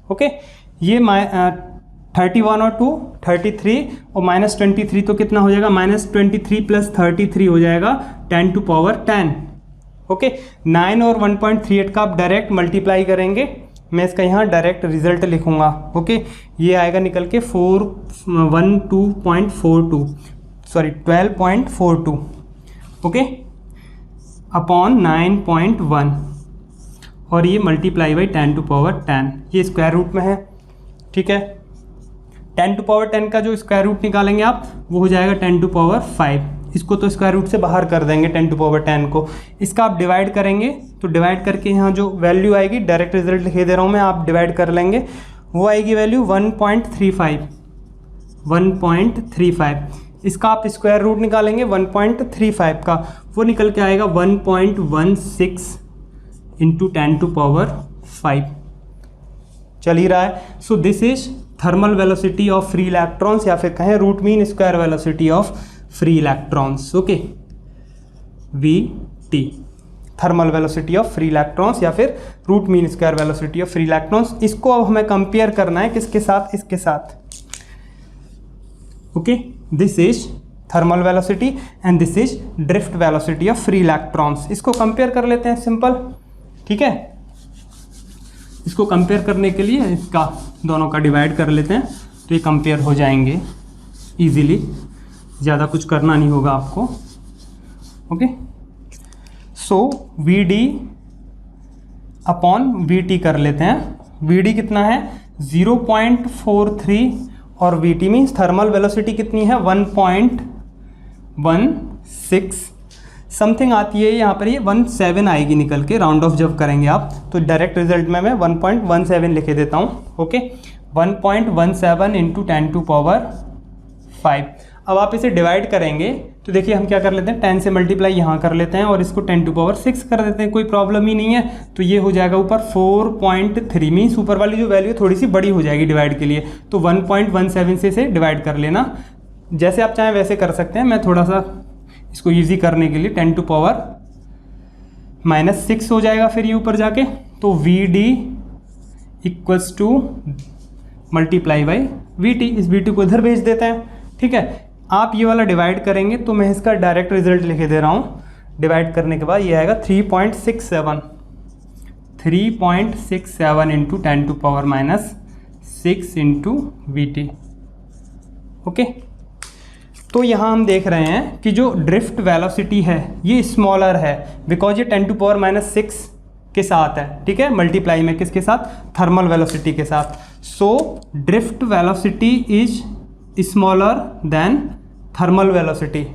ओके। ये 31 और 2 33, और -23 तो कितना हो जाएगा, -23 + 33 हो जाएगा 10⁻10, ओके। 9 और 1.38 का आप डायरेक्ट मल्टीप्लाई करेंगे, मैं इसका यहाँ डायरेक्ट रिजल्ट लिखूँगा, ओके। ये आएगा निकल के 12.42, ओके, अपॉन 9.1, और ये मल्टीप्लाई बाई 10⁻10, ये स्क्वायर रूट में है, ठीक है। 10⁻10 का जो स्क्वायर रूट निकालेंगे आप, वो हो जाएगा 10⁻5। इसको तो स्क्वायर रूट से बाहर कर देंगे 10⁻10 को, इसका आप डिवाइड करेंगे, तो डिवाइड करके यहाँ जो वैल्यू आएगी, डायरेक्ट रिजल्ट लिखे दे रहा हूँ मैं, आप डिवाइड कर लेंगे, वो आएगी वैल्यू 1.35। इसका आप स्क्वायर रूट निकालेंगे 1.35 का, वो निकल के आएगा 1.16 × 10⁻5, चल ही रहा है। So this is thermal velocity of free electrons, या फिर कहें root mean square velocity of free electrons, okay, VT, thermal velocity of free electrons या फिर root mean square velocity of free electrons. इसको अब हमें कंपेयर करना है किसके साथ, इसके साथ, okay. This is thermal velocity and this is drift velocity of free electrons. इसको कंपेयर कर लेते हैं, सिंपल, ठीक है। इसको कंपेयर करने के लिए इसका दोनों का डिवाइड कर लेते हैं, तो ये कंपेयर हो जाएंगे इजीली, ज़्यादा कुछ करना नहीं होगा आपको, ओके। सो VD अपॉन VT कर लेते हैं। VD कितना है 0.43, और VT मीन्स थर्मल वेलोसिटी कितनी है 1.16 समथिंग आती है, यहाँ पर ये 17 आएगी निकल के, राउंड ऑफ जब करेंगे आप, तो डायरेक्ट रिजल्ट में मैं 1.17 लिखे देता हूँ, ओके। 1.17 into 10 to power 5। अब आप इसे डिवाइड करेंगे तो देखिए हम क्या कर लेते हैं, 10 से मल्टीप्लाई यहाँ कर लेते हैं और इसको 10 टू पावर 6 कर देते हैं, कोई प्रॉब्लम ही नहीं है। तो ये हो जाएगा ऊपर 4.3, मीन्स ऊपर वाली जो वैल्यू थोड़ी सी बड़ी हो जाएगी डिवाइड के लिए, तो 1.17 से इसे डिवाइड कर लेना। जैसे आप चाहें वैसे कर सकते हैं, मैं थोड़ा सा इसको ईजी करने के लिए 10 टू पावर -6 हो जाएगा फिर ये ऊपर जाके, तो VD equals to multiply by VT। इस VT को इधर भेज देते हैं, ठीक है। आप ये वाला डिवाइड करेंगे तो मैं इसका डायरेक्ट रिजल्ट लिखे दे रहा हूँ। डिवाइड करने के बाद ये आएगा 3.67 into 10 to power -6 into VT। Okay, तो यहाँ हम देख रहे हैं कि जो ड्रिफ्ट वेलोसिटी है ये स्मॉलर है, बिकॉज ये 10 टू पावर -6 के साथ है, ठीक है, मल्टीप्लाई में किसके साथ, थर्मल वेलोसिटी के साथ। So drift velocity is smaller than thermal velocity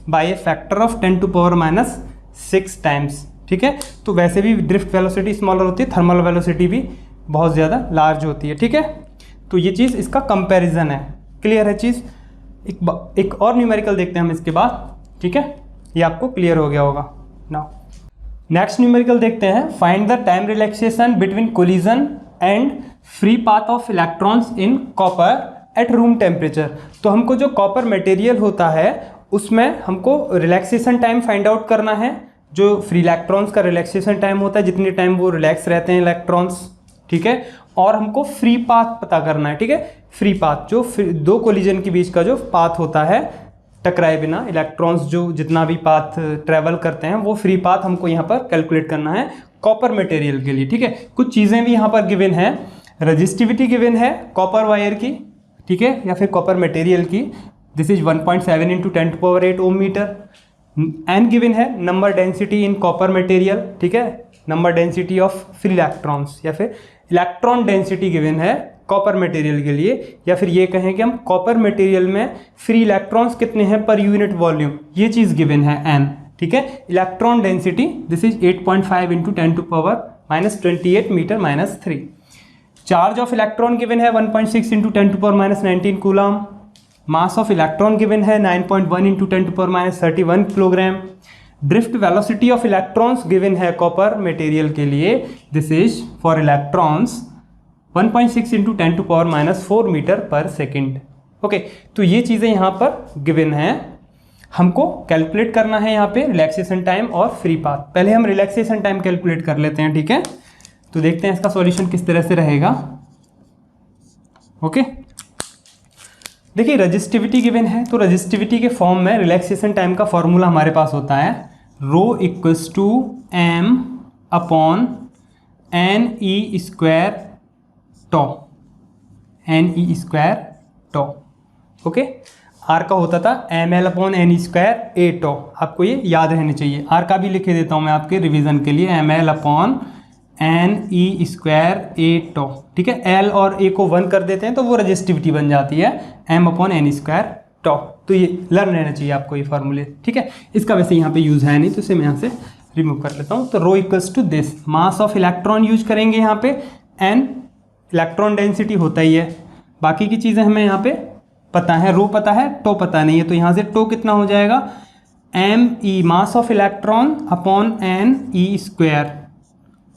by a factor of 10 to power -6 times, ठीक है। तो वैसे भी ड्रिफ्ट वेलोसिटी स्मॉलर होती है, थर्मल वेलोसिटी भी बहुत ज़्यादा लार्ज होती है, ठीक है। तो ये चीज़ इसका कंपैरिजन है, क्लियर है चीज़। एक और न्यूमेरिकल देखते हैं हम इसके बाद, ठीक है, ये आपको क्लियर हो गया होगा। नाउ नेक्स्ट न्यूमेरिकल देखते हैं, find the time relaxation between collision and free path of electrons in copper at room temperature. तो हमको जो कॉपर मटेरियल होता है उसमें हमको रिलैक्सेशन टाइम फाइंड आउट करना है, जो फ्री इलेक्ट्रॉन्स का रिलैक्सेशन टाइम होता है, जितनी टाइम वो रिलैक्स रहते हैं इलेक्ट्रॉन्स, ठीक है। और हमको फ्री पाथ पता करना है, ठीक है। फ्री पाथ जो दो कोलिजन के बीच का जो पाथ होता है टकराए बिना, इलेक्ट्रॉन्स जो जितना भी पाथ ट्रेवल करते हैं वो फ्री पाथ हमको यहाँ पर कैलकुलेट करना है कॉपर मटेरियल के लिए, ठीक है। कुछ चीज़ें भी यहाँ पर गिवन है, रजिस्टिविटी गिवन है कॉपर वायर की, ठीक है, या फिर कॉपर मटेरियल की, this is 1.7 into 10 to power 8 ohm metre. N given है number density in copper material, ठीक है, number density of free electrons, या फिर इलेक्ट्रॉन डेंसिटी गिवन है कॉपर मटेरियल के लिए, या फिर ये कहें कि हम कॉपर मटेरियल में फ्री इलेक्ट्रॉन्स कितने हैं पर यूनिट वॉल्यूम, ये चीज़ गिवन है एन, ठीक है। Electron density this is 8.5 into 10 to power -28 meter -3। Charge of electron given है 1.6 into 10 to power -19 coulomb. Mass of electron given है 9.1 into 10 to power -31 kilogram. Drift velocity of electrons given है कॉपर मटेरियल के लिए, this is for electrons 1.6 into 10 to power -4 meter per second. Okay, तो ये चीज़ें यहाँ पर गिवन हैं, हमको कैलकुलेट करना है यहाँ पे रिलैक्सेशन टाइम और फ्री पाथ। पहले हम रिलैक्सेशन टाइम कैलकुलेट कर लेते हैं, ठीक है। तो देखते हैं इसका सॉल्यूशन किस तरह से रहेगा। ओके, देखिए रजिस्टिविटी गिवन है, तो रजिस्टिविटी के फॉर्म में रिलैक्सेशन टाइम का फॉर्मूला हमारे पास होता है rho equals to m upon N E square tau, NE square tau. Okay, R का होता था ml upon N square A tau, आपको ये याद रहने चाहिए। आर का भी लिखे देता हूँ मैं आपके रिवीजन के लिए, ml upon NE square A टॉ, ठीक है। एल और ए को 1 कर देते हैं तो वो रजिस्टिविटी बन जाती है m अपॉन एन स्क्वायर टॉ। तो ये लर्न रहना चाहिए आपको ये फार्मूले, ठीक है। इसका वैसे यहाँ पे यूज़ है नहीं तो इसे मैं यहाँ से रिमूव कर लेता हूँ। तो rho equals to this, mass of electron use करेंगे यहाँ पे, एन इलेक्ट्रॉन डेंसिटी होता ही है, बाकी की चीज़ें हमें यहाँ पे पता है, रो पता है, टो पता नहीं है, तो यहाँ से टो कितना हो जाएगा ME mass of electron upon NE square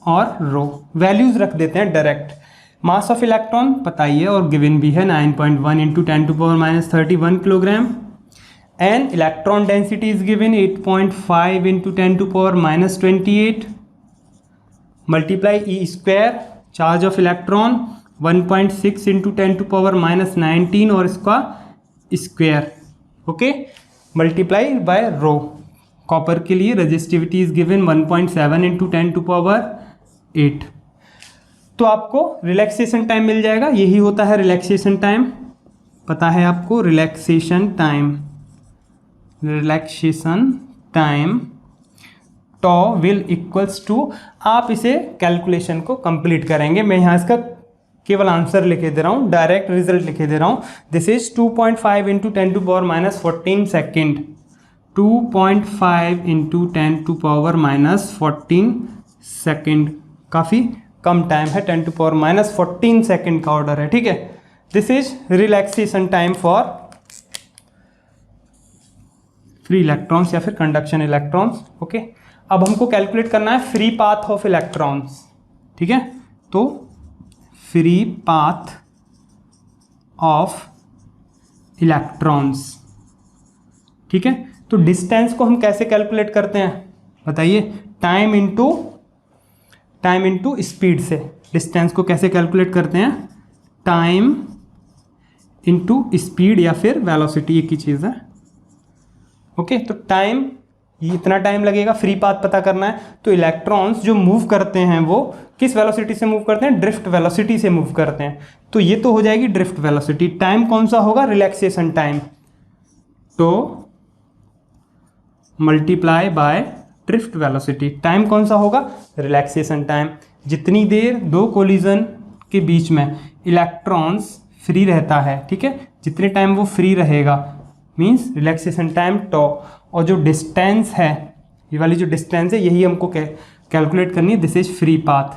और रो वैल्यूज़ रख देते हैं डायरेक्ट। मास ऑफ इलेक्ट्रॉन पता ही है और गिवन भी है 9.1 into 10 to power -31 kilogram, and electron density is given 8.5 into 10 to power -28 multiply E square, charge of electron 1.6 into 10 to power -19 और इसका square, okay, multiply by rho. Copper के लिए resistivity is given 1.7 into 10 to power 8। तो आपको रिलैक्सेशन टाइम मिल जाएगा, यही होता है रिलैक्सेशन टाइम, पता है आपको relaxation time tau will equals to, आप इसे कैलकुलेशन को कंप्लीट करेंगे। मैं यहाँ इसका केवल आंसर लिखे दे रहा हूँ, डायरेक्ट रिजल्ट लिखे दे रहा हूँ। This is 2.5 into 10 to power -14 second, 2.5 into 10 to power -14 second, काफ़ी कम टाइम है, 10⁻14 सेकेंड का ऑर्डर है, ठीक है। This is relaxation time for free electrons या फिर कंडक्शन इलेक्ट्रॉन्स, ओके। अब हमको कैलकुलेट करना है फ्री पाथ ऑफ इलेक्ट्रॉन्स, ठीक है। तो फ्री पाथ ऑफ इलेक्ट्रॉन्स, ठीक है। तो डिस्टेंस को हम कैसे कैलकुलेट करते हैं बताइए, टाइम इनटू स्पीड से डिस्टेंस को कैसे कैलकुलेट करते हैं, टाइम इनटू स्पीड या फिर वेलोसिटी, एक ही चीज़ है, ओके। तो टाइम, ये इतना टाइम लगेगा, फ्री पाथ पता करना है। तो इलेक्ट्रॉन्स जो मूव करते हैं वो किस वेलोसिटी से मूव करते हैं, ड्रिफ्ट वेलोसिटी से मूव करते हैं। तो ये तो हो जाएगी ड्रिफ्ट वेलोसिटी। टाइम कौन सा होगा, रिलैक्सेशन टाइम, तो multiply by drift velocity. Time कौन सा होगा, रिलैक्सेशन टाइम। जितनी देर दो कोलिजन के बीच में इलेक्ट्रॉन्स फ्री रहता है, ठीक है, जितने टाइम वो फ्री रहेगा मींस रिलैक्सेशन टाइम टॉ। और जो डिस्टेंस है, ये वाली जो डिस्टेंस है, यही हमको कैलकुलेट करनी है। This is free path.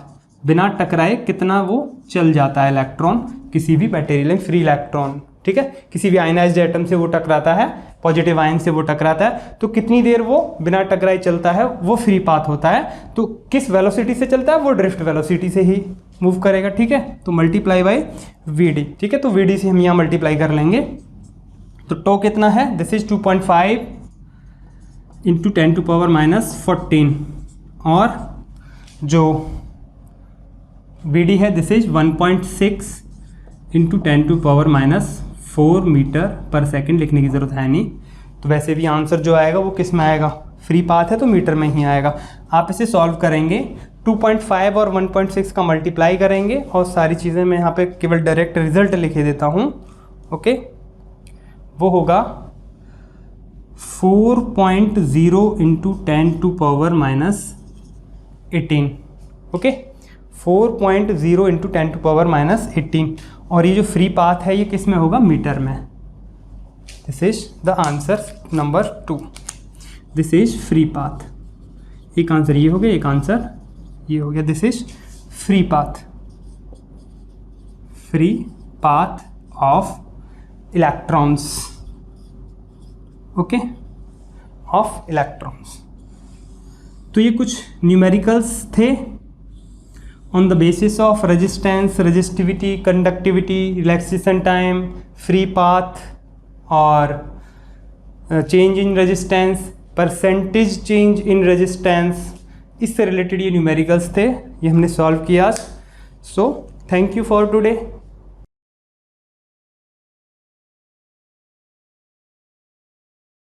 बिना टकराए कितना वो चल जाता है इलेक्ट्रॉन, किसी भी मटेरियल में फ्री इलेक्ट्रॉन, ठीक है। किसी भी आयनाइज्ड एटम से वो टकराता है, पॉजिटिव आयन से वो टकराता है, तो कितनी देर वो बिना टकराए चलता है, वो फ्री पाथ होता है। तो किस वेलोसिटी से चलता है, वो ड्रिफ्ट वेलोसिटी से ही मूव करेगा, ठीक है। तो मल्टीप्लाई बाई वी, ठीक है। तो वी से हम यहाँ मल्टीप्लाई कर लेंगे। तो टो कितना है, दिस इज 2.5 इंटू 10⁻14 और जो वी है this is 1.6 into 10⁻4 metre per second. लिखने की ज़रूरत है नहीं, तो वैसे भी आंसर जो आएगा वो किस में आएगा, फ्री पाथ है तो मीटर में ही आएगा। आप इसे सॉल्व करेंगे, 2.5 और 1.6 का मल्टीप्लाई करेंगे और सारी चीज़ें मैं यहाँ पे केवल डायरेक्ट रिजल्ट लिखे देता हूँ, ओके। वो होगा 4.0 इंटू 10⁻18, ओके। 4.0 इंटू 10⁻18 और ये जो फ्री पाथ है ये किस में होगा, मीटर में। This is the answer number 2। This is free path. एक आंसर ये हो गया, एक आंसर ये हो गया। This is free path, free path of electrons, okay, of electrons. तो ये कुछ न्यूमेरिकल्स थे on the basis of resistance, resistivity, conductivity, relaxation time, free path और change in resistance, percentage change in resistance, इससे रिलेटेड ये न्यूमेरिकल्स थे, ये हमने सॉल्व किया। So thank you for today.